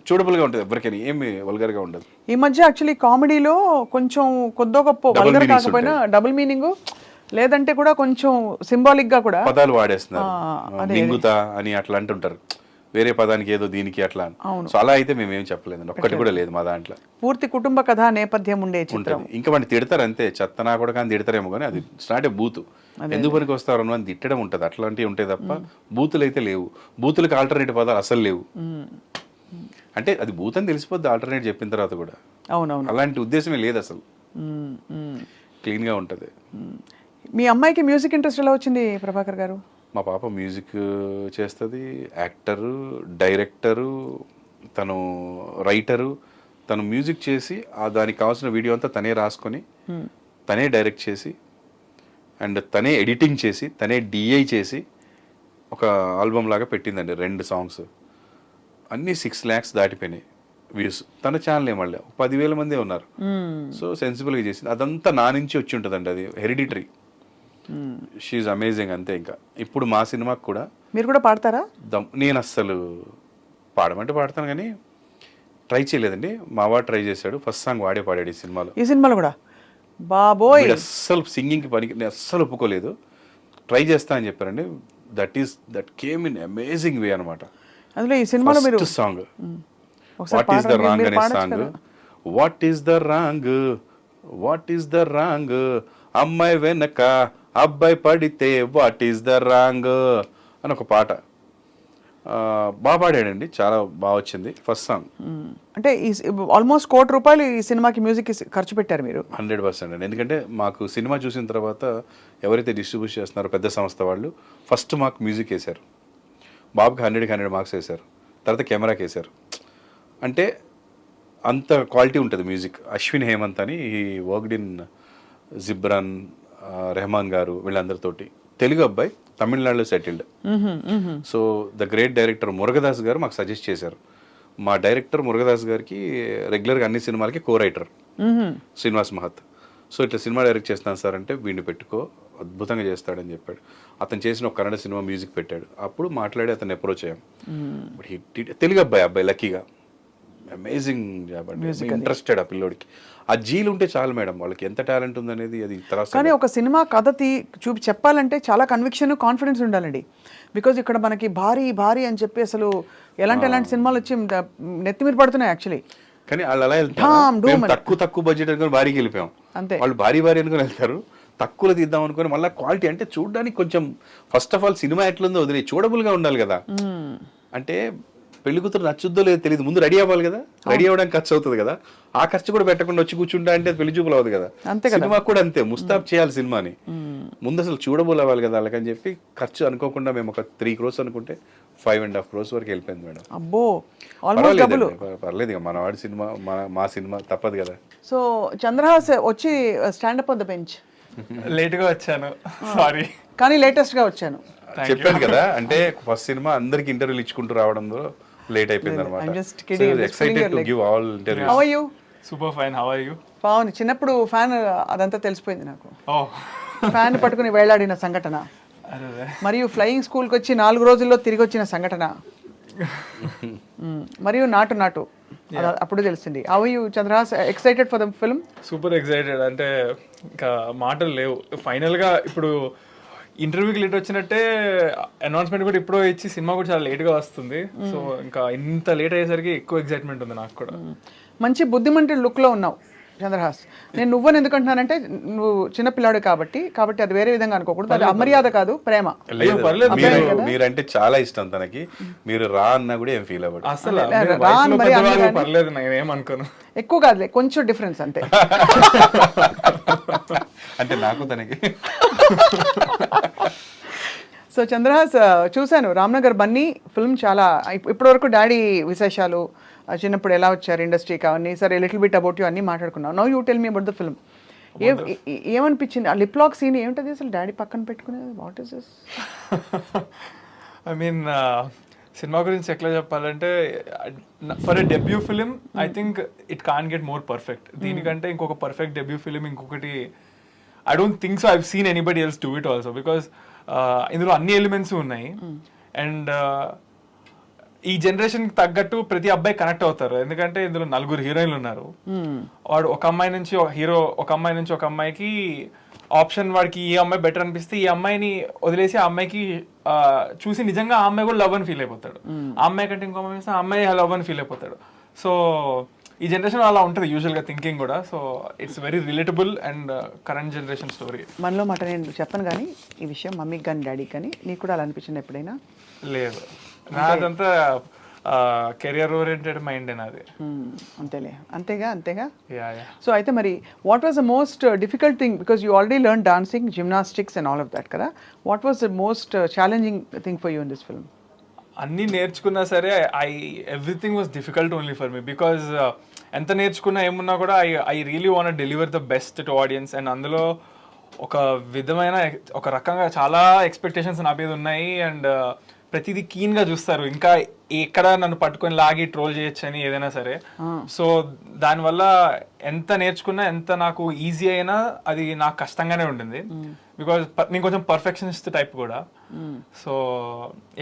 D: చూడబుల్గా ఉంటుంది, ఎవరికైనా ఏమి వల్గర్గా ఉండదు.
B: ఈ మధ్య యాక్చువల్లీ కామెడీలో కొంచెం కొద్దో గొప్ప వల్గర్ కాకపోయినా డబుల్ మీనింగ్, లేదంటే కూడా కొంచెం సింబాలిక్ గా కూడా
D: పదాలు వాడేస్తున్నారు. మింగుతా అని అట్లా అంటుంటారు, వేరే పదానికి ఏదో దీనికి అట్లా. సో అలా అయితే మేము ఏం చెప్పలేదండి, ఒక్కటి కూడా లేదు మా దాంట్లో.
B: పూర్తి కుటుంబ కథ నేపథ్యం ఉండే చిత్రం.
D: ఇంకా వాడిని తిడతారు అంతే, చెత్తనా కూడా కానీ తిడతారేమో, కానీ అది స్టార్ట్ బూత్ ఎందుకు పనికి వస్తారు అని తిట్టడం ఉంటుంది, అట్లాంటివి ఉంటాయి తప్ప బూతులు అయితే లేవు. బూతులకు ఆల్టర్నేటివ్ పదాలు అసలు లేవు. అంటే అది భూతం తెలిసిపోద్ది ఆల్టర్నేట్ చెప్పిన తర్వాత కూడా.
B: అవునవును.
D: అలాంటి ఉద్దేశమే లేదు అసలు, క్లీన్గా ఉంటుంది.
B: మీ అమ్మాయికి మ్యూజిక్ ఇంట్రెస్ట్ ఎలా వచ్చింది ప్రభాకర్ గారు?
D: మా పాప మ్యూజిక్ చేస్తుంది, యాక్టరు, డైరెక్టరు, తను రైటరు. తను మ్యూజిక్ చేసి దానికి కావాల్సిన వీడియో అంతా తనే రాసుకొని తనే డైరెక్ట్ చేసి అండ్ తనే ఎడిటింగ్ చేసి తనే డిఐ చేసి ఒక ఆల్బమ్ లాగా పెట్టిందండి. 2 సాంగ్స్ అన్నీ 6 lakhs దాటిపోయినాయి వ్యూస్. తన ఛానల్ ఏమళ్ళా 10,000 మందే ఉన్నారు. సో సెన్సిబుల్గా చేసింది. అదంతా నా నుంచి వచ్చి ఉంటుందండి, అది హెరిడిటరీ. షీఈ్ అమేజింగ్ అంతే. ఇంకా ఇప్పుడు మా సినిమాకి కూడా
B: మీరు కూడా పాడతారా?
D: నేను అస్సలు పాడమంటే పాడతాను కానీ ట్రై చేయలేదండి. మా వాడు ట్రై చేశాడు, ఫస్ట్ సాంగ్ వాడే పాడాడు ఈ సినిమాలో.
B: ఈ సినిమాలో కూడా? బాబోయ్,
D: అస్సలు సింగింగ్కి పనికి నేను అస్సలు ఒప్పుకోలేదు. ట్రై చేస్తా అని చెప్పారండి. That came in amazing way అనమాట.
B: అందులో ఈ సినిమాలో మీరు
D: song what is the wrong అనే song. What is the wrong, what is the wrong, అమ్మాయి వెనక అబ్బాయి పడితే వాట్ ఈస్ ద రాంగ్ అని ఒక పాట బాగా పాడాడండి, చాలా బాగా వచ్చింది ఫస్ట్ సాంగ్.
B: అంటే ఆల్మోస్ట్ ₹1 కోటి ఈ సినిమాకి మ్యూజిక్ ఖర్చు పెట్టారు మీరు.
D: 100% అండి. ఎందుకంటే మాకు సినిమా చూసిన తర్వాత ఎవరైతే డిస్ట్రిబ్యూట్ చేస్తున్నారో పెద్ద సంస్థ వాళ్ళు ఫస్ట్ మాకు మ్యూజిక్ వేశారు. బాబుకి 100 మార్క్స్ వేశారు, తర్వాత కెమెరాకి వేశారు. అంటే అంత క్వాలిటీ ఉంటుంది మ్యూజిక్. అశ్విన్ హేమంత్ అని ఈ వర్క్డ్ ఇన్ జిబ్రాన్, రెహమాన్ గారు వీళ్ళందరితోటి. తెలుగు అబ్బాయి, తమిళనాడులో settled. So the great director Murugadoss గారు మాకు సజెస్ట్ చేశారు. మా డైరెక్టర్ మురుగదాస్ గారికి రెగ్యులర్గా అన్ని సినిమాలకి కో రైటర్ శ్రీనివాస్ మహత్. సో ఇట్లా సినిమా డైరెక్ట్ చేస్తాను సార్ అంటే వీడిని పెట్టుకో అద్భుతంగా చేస్తాడని చెప్పాడు. అతను చేసిన ఒక కన్నడ సినిమా మ్యూజిక్ పెట్టాడు. అప్పుడు మాట్లాడి అతను అప్రోచ్ అయ్యాం. బట్ తెలుగు అబ్బాయి లక్కీగా అమేజింగ్ జాబ్ అండి. ఇంట్రెస్టెడ్ ఆ పిల్లోడికి. ఆ జీలు ఉంటే చాలు మేడం, వాళ్ళకి ఎంత టాలెంట్ ఉందనేది అది తర్వాత.
B: కానీ ఒక సినిమా కథ చెప్పాలంటే చాలా కన్విక్షన్, కాన్ఫిడెన్స్ ఉండాలండి. బికాజ్ ఇక్కడ మనకి భారీ అని చెప్పి అసలు ఎలాంటి సినిమాలు వచ్చి నెత్తిమీర పడుతున్నాయి యాక్చువల్లీ.
D: కానీ వాళ్ళు అలా వెళ్తారు, తక్కువ బడ్జెట్ అనుకుని భారీకి వెళ్ళిపోయాం.
B: అంతే,
D: వాళ్ళు భారీ అనుకుని వెళ్తారు, తక్కువలో తీద్దాం అనుకుని మళ్ళీ క్వాలిటీ అంటే చూడడానికి కొంచెం ఫస్ట్ ఆఫ్ ఆల్ సినిమా ఎట్లుందో వదిలే చూడబుల్గా ఉండాలి కదా. అంటే పెళ్లి కూతురు నచ్చుద్దో లేదో తెలియదు, ముందు రెడీ అవ్వాలి కదా. రెడీ అవ్వడానికి ఖర్చు అవుతుంది కదా, ఆ ఖర్చు కూడా పెట్టకుండా వచ్చి కూర్చుంటా అంటే పెళ్లి చూపులు అవ్వదు కదా. సినిమా కూడా అంతే, ముస్తాబ్ చేయాలి సినిమాని, ముందు అసలు చూడబుల్ అవ్వాలి కదా వాళ్ళకని చెప్పి ఖర్చు అనుకోకుండా మేము ఒక 3 crores అనుకుంటే 5.5 crores వరకు వెళ్ళిపోయింది మేడం.
B: అబ్బో,
D: పర్లేదు ఇక మన వాడి సినిమా, మా సినిమా తప్పదు కదా.
B: సో చంద్రహాస్ వచ్చి స్టాండప్ ఆన్ ద బెంచ్
C: లేట్గా వచ్చాను, సారీ.
B: కానీ లేటెస్ట్గా వచ్చాను.
D: చెప్పాను కదా, అంటే ఫస్ట్ సినిమా అందరికి ఇంటర్వ్యూలు ఇచ్చుకుంటూ రావడంలో లేట్ అయిపోయింది అనమాట.
C: Super fine, how are you?
B: పావుని చిన్నప్పుడు ఫ్యాన్ అదంతా తెలిసిపోయింది నాకు. ఫ్యాన్ పట్టుకుని వేలాడిన సంఘటన, మరియు ఫ్లయింగ్ స్కూల్కి వచ్చి 4 రోజుల్లో తిరిగి వచ్చిన సంఘటన, మరియు నాటు అప్పుడు తెలిసింది. How you Chandrahas, excited for the film?
C: Super excited, అంటే ఇంకా మాటలు లేవు. ఫైనల్గా ఇప్పుడు ఇంటర్వ్యూకి లేట్ వచ్చినట్టే, అనౌన్స్మెంట్ కూడా ఇప్పుడు ఇచ్చి సినిమా కూడా చాలా లేట్గా వస్తుంది. సో ఇంకా ఇంత లేట్ అయ్యేసరికి ఎక్కువ ఎక్సైట్మెంట్ ఉంది నాకు కూడా.
B: మంచి బుద్ధిమంతుడి లుక్లో ఉన్నావు చంద్రహాస్. నేను నువ్వని ఎందుకంటున్నానంటే నువ్వు చిన్నపిల్లాడు కాబట్టి అది వేరే విధంగా అనుకోకూడదు. అది అమర్యాద కాదు, ప్రేమ.
D: మీరంటే చాలా ఇష్టం తనకి, మీరు రా అన్నా కూడా ఏం ఫీల్ అవ్వదు
C: అసలు. పర్లేదు, నేనేమనుకోను.
B: ఎక్కువ కాదులే, కొంచెం డిఫరెన్స్ అంతే.
D: అంటే నాకు తనకి.
B: సో చంద్రహాస్, చూశాను రామ్నగర్ బన్నీ ఫిల్మ్. చాలా ఇప్పటివరకు డాడీ విశేషాలు, చిన్నప్పుడు ఎలా వచ్చారు ఇండస్ట్రీకి అవన్నీ, సరే లిటిల్ బిట్ అబౌట్ యూ అన్నీ మాట్లాడుకున్నాం. Now you tell me about the film. ఏమనిపించింది ఆ లిప్ లాక్ సీన్? ఏమిటది అసలు డాడీ పక్కన పెట్టుకునేది? What is this?
C: I mean cinema గురించి ఎట్లా చెప్పాలంటే, for a debut film I think it can get more perfect. దీనికంటే ఇంకొక పర్ఫెక్ట్ డెబ్యూ ఫిలిం ఇంకొకటి I don't think so. I have seen anybody else do it also, because ఇందులో అన్ని elements ఉన్నాయి. And ఈ జనరేషన్ తగ్గట్టు ప్రతి అబ్బాయి కనెక్ట్ అవుతారు, ఎందుకంటే ఇందులో 4 హీరోయిన్లు ఉన్నారు. వాడు ఒక అమ్మాయి నుంచి ఒక అమ్మాయి నుంచి ఒక అమ్మాయికి ఆప్షన్, వాడికి ఈ అమ్మాయి బెటర్ అనిపిస్తే ఈ అమ్మాయిని వదిలేసి ఆ అమ్మాయికి చూసి నిజంగా ఆ అమ్మాయి కూడా లవ్ అని ఫీల్ అయిపోతాడు. ఆ అమ్మాయి కంటే ఇంకో అమ్మాయి ఆ అమ్మాయి లవ్ అని ఫీల్ అయిపోతాడు. సో ఈ జనరేషన్ అలా ఉంటుంది యూజువల్గా థింకింగ్ కూడా. So it's very relatable and current generation story.
B: మనలో మాట నేను చెప్పను కానీ ఈ విషయం మమ్మీకి కానీ డాడీకి కానీ, నీకు కూడా అలా అనిపించింది ఎప్పుడైనా?
C: లేదు, నాదంతా కెరియర్ ఓరియంటెడ్ మైండ్ నాది.
B: అంతేలే, అంతేగా.
C: Yeah yeah.
B: సో అయితే మరి what was the most difficult thing, because you already learn dancing, gymnastics and all of that కదా, what was the most challenging thing for you in this film?
C: అన్నీ నేర్చుకున్నా సరే everything was difficult only for me, because ఎంత నేర్చుకున్నా ఏమున్నా కూడా I really want deliver the best to audience. And అందులో ఒక విధమైన ఒక రకంగా చాలా ఎక్స్పెక్టేషన్స్ నా మీద ఉన్నాయి. అండ్ ప్రతిదీ కీన్గా చూస్తారు, ఇంకా ఎక్కడ నన్ను పట్టుకొని లాగి ట్రోల్ చేయొచ్చు అని ఏదైనా సరే. సో దానివల్ల ఎంత నేర్చుకున్నా, ఎంత నాకు ఈజీ అయినా అది నాకు కష్టంగానే ఉంటుంది, బికాజ్ నేను కొంచెం పర్ఫెక్షనిస్ట్ టైప్ కూడా. సో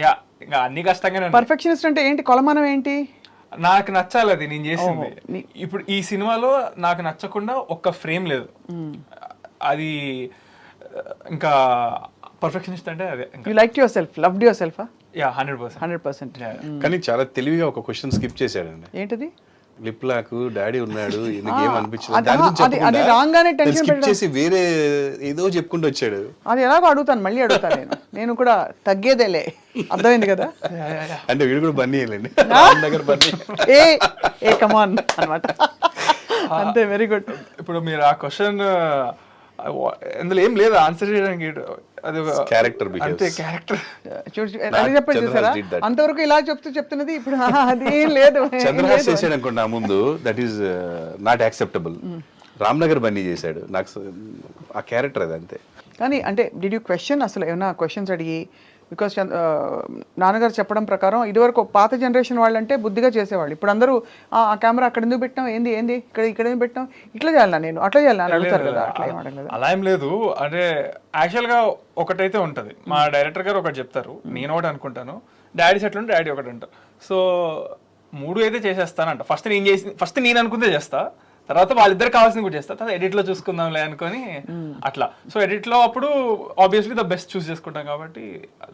C: యా, ఇంకా అన్ని కష్టంగానే ఉంటాయి.
B: పర్ఫెక్షనిస్ట్ అంటే ఏంటి, కొలమానం ఏంటి?
C: నాకు నచ్చాలి అది నేను చేసింది. ఇప్పుడు ఈ సినిమాలో నాకు నచ్చకుండా ఒక్క ఫ్రేమ్ లేదు, అది ఇంకా పర్ఫెక్షనిస్ట్ అంటే అదే.
B: You like your self, loved your self?
C: Yeah 100%.
D: కానీ చాలా తెలివిగా ఒక క్వశ్చన్ స్కిప్ చేశాడండి.
B: ఏంటది?
D: లిప్ లాక్ డాడీ ఉన్నాడు, నీకు ఏం అనిపించలేదు
B: అది-
D: దాని గురించి
B: అది
D: చెప్పకుండా
B: రాగానే tension
D: స్కిప్
B: పెట్టడం.
D: చేసి వేరే ఏదో చెప్పుకుంటూ వచ్చాడు.
B: అది ఎలాగో అడుగుతాను, మళ్ళీ అడుగుతాను నేను కూడా తగ్గేదేలే, అర్థమైంది కదా.
D: అంటే వీడు కూడా బన్నీ వెళ్ళండి దగ్గర బన్నీ.
B: ఏ కమాన్ అన్నమాట. అంతే, వెరీ గుడ్.
C: ఇప్పుడు మీరు ఆ క్వశ్చన్ అందులో ఏం లేదు ఆన్సర్ చేయడానికి, అది
D: Character
C: అంతే
D: behaves.
C: క్యారెక్టర్.
B: అది చెప్పండి
D: Chandras
B: చూసారా,
D: did that.
B: అంతవరకు ఇలా చెప్తున్నది ఇప్పుడు అది ఏం లేదు, ఏం
D: చంద్రహాస్
B: లేదు.
D: చేశాడు అనుకోండి నా ముందు, that is not acceptable. Ramnagar Bunny చేశాడు, నాకు ఆ క్యారెక్టర్ అది అంతే.
B: కానీ అంటే డిడ్ యూ క్వశ్చన్, అసలు ఏమైనా క్వశ్చన్స్ అడిగి, బికాస్ నాన్నగారు చెప్పడం ప్రకారం ఇదివరకు పాత జనరేషన్ వాళ్ళంటే బుద్ధిగా చేసేవాళ్ళు, ఇప్పుడు అందరూ ఆ కెమెరా అక్కడ ఎందుకు పెట్టినాం, ఏంది ఇక్కడ ఎందుకు పెట్టినాం, ఇట్లా చేయాలా నేను అట్లా చేయాలా అని అడుగుతారు కదా, అట్లా ఏం అడగలేదు.
C: అలా ఏం లేదు. అంటే యాక్చువల్గా ఒకటైతే ఉంటుంది, మా డైరెక్టర్ గారు ఒకటి చెప్తారు, నేను ఒకటి అనుకుంటాను, డాడీ సెట్ ఉంటే డాడీ ఒకటి అంటారు. సో మూడు అయితే చేసేస్తానంట. ఫస్ట్ నేను అనుకుందే చేస్తా, తర్వాత వాళ్ళిద్దరు కావాల్సింది కూడా చేస్తా, తర్వాత ఎడిట్లో చూసుకుందాంలే అనుకొని అట్లా. సో ఎడిట్లో అప్పుడు ఆబ్వియస్లీ ద బెస్ట్ చూస్ చేసుకుంటాం కాబట్టి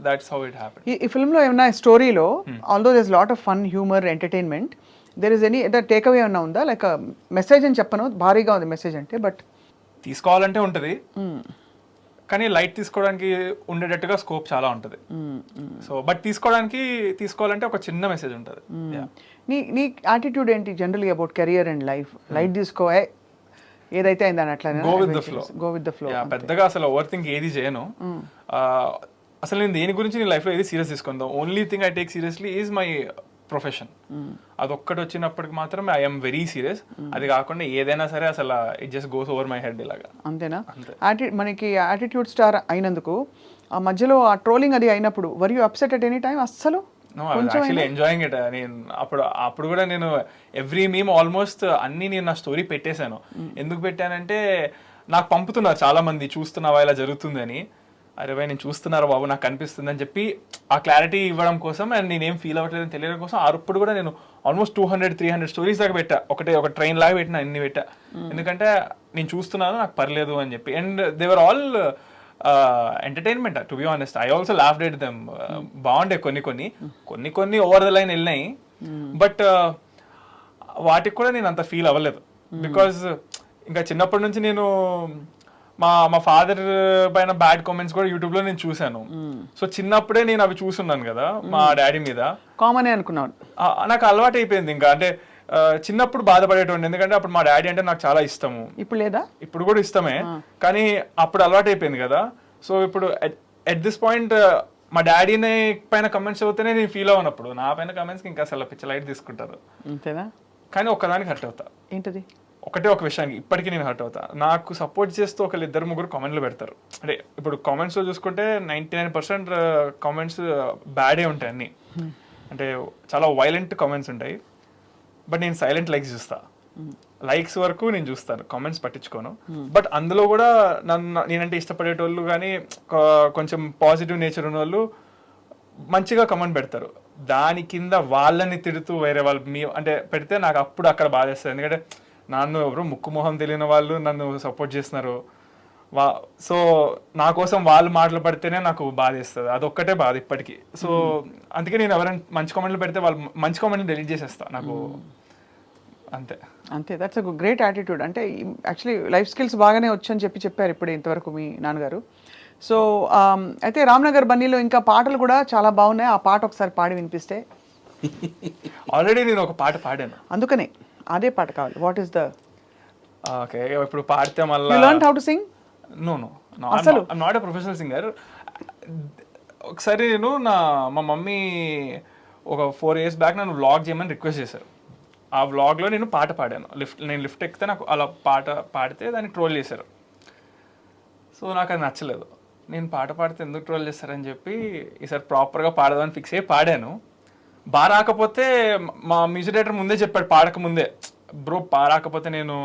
C: దాట్స్ హౌ ఇట్ హ్యాపెన్.
B: ఈ ఫిల్మ్లో ఏమన్నా స్టోరీలో, although there is lot of fun, humour, entertainment, there is any take away ఏమన్నా ఉందా? లైక్ మెసేజ్ అని చెప్పను, భారీగా ఉంది మెసేజ్ అంటే, బట్
C: తీసుకోవాలంటే ఉంటుంది, కానీ లైట్ తీసుకోవడానికి ఉండేటట్టుగా స్కోప్ చాలా ఉంటుంది. సో బట్ తీసుకోవాలంటే ఒక చిన్న మెసేజ్ ఉంటుంది.
B: నీ యాటిట్యూడ్ ఏంటి జనరల్గా about career and life? Light తీసుకోవే, ఏదైతే అయిందని అట్లా
C: గో విత్ ద ఫ్లో. పెద్దగా అసలు ఓవర్ థింక్ ఏది చేయను. అసలు నేను దేని గురించి నేను లైఫ్లో ఏది సీరియస్ తీసుకుందాం, only thing I take seriously is my profession. అదొక్కటి వచ్చినప్పటికి మాత్రం ఐఎమ్ వెరీ సీరియస్. అది కాకుండా ఏదైనా సరే అసలు it just goes over my head ఇలాగా.
B: అంతేనా? మనకి యాటిట్యూడ్ స్టార్ అయినందుకు ఆ మధ్యలో ఆ ట్రోలింగ్ అది అయినప్పుడు were you upset at any time? అస్సలు
C: యాక్చువల్లీ ఎంజాయింగ్ ఇట్. నేను అప్పుడు కూడా నేను ఎవ్రీ మీమ్ ఆల్మోస్ట్ అన్ని నేను నా స్టోరీ పెట్టేశాను. ఎందుకు పెట్టానంటే నాకు పంపుతున్నారు చాలా మంది, చూస్తున్నావా ఇలా జరుగుతుందని. అరే భయ్ నేను చూస్తున్నారు బాబు, నాకు కనిపిస్తుంది అని చెప్పి ఆ క్లారిటీ ఇవ్వడం కోసం, అండ్ నేనేం ఫీల్ అవ్వట్లేదని తెలియడం కోసం అప్పుడు కూడా నేను ఆల్మోస్ట్ 200-300 స్టోరీస్ దాకా పెట్టా. ఒక ట్రైన్ లాగా పెట్టినా, అన్ని పెట్టా. ఎందుకంటే నేను చూస్తున్నాను, నాకు పర్లేదు అని చెప్పి. And they were all entertainment to be honest. I also laughed at them. బాగుండే కొన్ని ఓవర్ ద లైన్ వెళ్ళినాయి, బట్ వాటికి కూడా నేను అంత ఫీల్ అవ్వలేదు. బికాజ్ ఇంకా చిన్నప్పటి నుంచి నేను మా ఫాదర్ పైన బ్యాడ్ కామెంట్స్ కూడా యూట్యూబ్ లో నేను చూశాను. సో చిన్నప్పుడే నేను అవి చూసున్నాను కదా మా డాడీ మీద.
B: కామన్ అనుకున్నాను,
C: నాకు అలవాటు అయిపోయింది. ఇంకా అంటే చిన్నప్పుడు బాధపడేటోండి, ఎందుకంటే అప్పుడు మా డాడీ అంటే నాకు చాలా ఇష్టము.
B: ఇప్పుడు లేదా?
C: ఇప్పుడు కూడా ఇష్టమే, కానీ అప్పుడు అలవాటు అయిపోయింది కదా. సో ఇప్పుడు ఎట్ దిస్ పాయింట్ మా డాడీని పైన కమెంట్స్ అవుతేనే నేను ఫీల్ అవ్వనప్పుడు నా పైన కమెంట్స్కి ఇంకా అసలు పిచ్చ లైట్ తీసుకుంటారు.
B: అంతేనా?
C: కానీ ఒక్కదానికి హర్ట్ అవుతా.
B: ఏంటది?
C: ఒక విషయానికి ఇప్పటికీ నేను హర్ట్ అవుతా. నాకు సపోర్ట్ చేస్తూ 1-2-3 కామెంట్లు పెడతారు. అంటే ఇప్పుడు కామెంట్స్లో చూసుకుంటే 99% కామెంట్స్ బ్యాడే ఉంటాయి అన్ని. అంటే చాలా వైలెంట్ కామెంట్స్ ఉంటాయి, బట్ నేను సైలెంట్ లైక్స్ చూస్తా. లైక్స్ వరకు నేను చూస్తాను, కామెంట్స్ పట్టించుకోను. బట్ అందులో కూడా నేనంటే ఇష్టపడేటోళ్ళు కానీ కొంచెం పాజిటివ్ నేచర్ ఉన్న వాళ్ళు మంచిగా కమెంట్ పెడతారు. దాని కింద వాళ్ళని తిడుతూ వేరే వాళ్ళు అంటే పెడితే నాకు అప్పుడు అక్కడ బాధేస్తుంది. ఎందుకంటే నన్ను ఎవరు ముక్కు మొహం తెలియని వాళ్ళు నన్ను సపోర్ట్ చేస్తున్నారు. సో నా కోసం వాళ్ళు మాటలు పడితేనే నాకు బాధేస్తుంది. అదొక్కటే బాధ ఇప్పటికీ. సో అందుకే నేను ఎవరైనా మంచి కామెంట్లు పెడితే వాళ్ళు మంచి కామెంట్లు డిలీట్ చేసేస్తా. నాకు అంతే.
B: That's a great attitude. అంటే యాక్చువల్లీ లైఫ్ స్కిల్స్ బాగానే వచ్చని చెప్పారు ఇప్పుడు ఇంతవరకు మీ నాన్నగారు. సో అయితే రామ్నగర్ బన్నీలో ఇంకా పాటలు కూడా చాలా బాగున్నాయి. ఆ పాట ఒకసారి పాడి వినిపిస్తే.
C: ఆల్రెడీ నేను ఒక పాట పాడాను.
B: అందుకనే అదే పాట కావాలి. వాట్ ఈస్ ద
C: ఓకే, ఇప్పుడు పాడితే మళ్ళీ
B: you learn how to sing?
C: No
B: అసలు?
C: Not a professional singer. ఒకసారి మా మమ్మీ ఒక 4 years బ్యాక్ నన్ను వ్లాగ్ చేయమని రిక్వెస్ట్ చేశారు. ఆ వ్లాగ్లో నేను పాట పాడాను. నేను లిఫ్ట్ ఎక్కితే నాకు అలా పాట పాడితే దాన్ని ట్రోల్ చేశారు. సో నాకు అది నచ్చలేదు. నేను పాట పాడితే ఎందుకు ట్రోల్ చేస్తారని చెప్పి ఈసారి ప్రాపర్గా పాడదామని ఫిక్స్ అయ్యి పాడాను. బాగా రాకపోతే మా మ్యూజిక్ డైరెక్టర్ ముందే చెప్పాడు, పాడక ముందే, బ్రో రాకపోతే నేను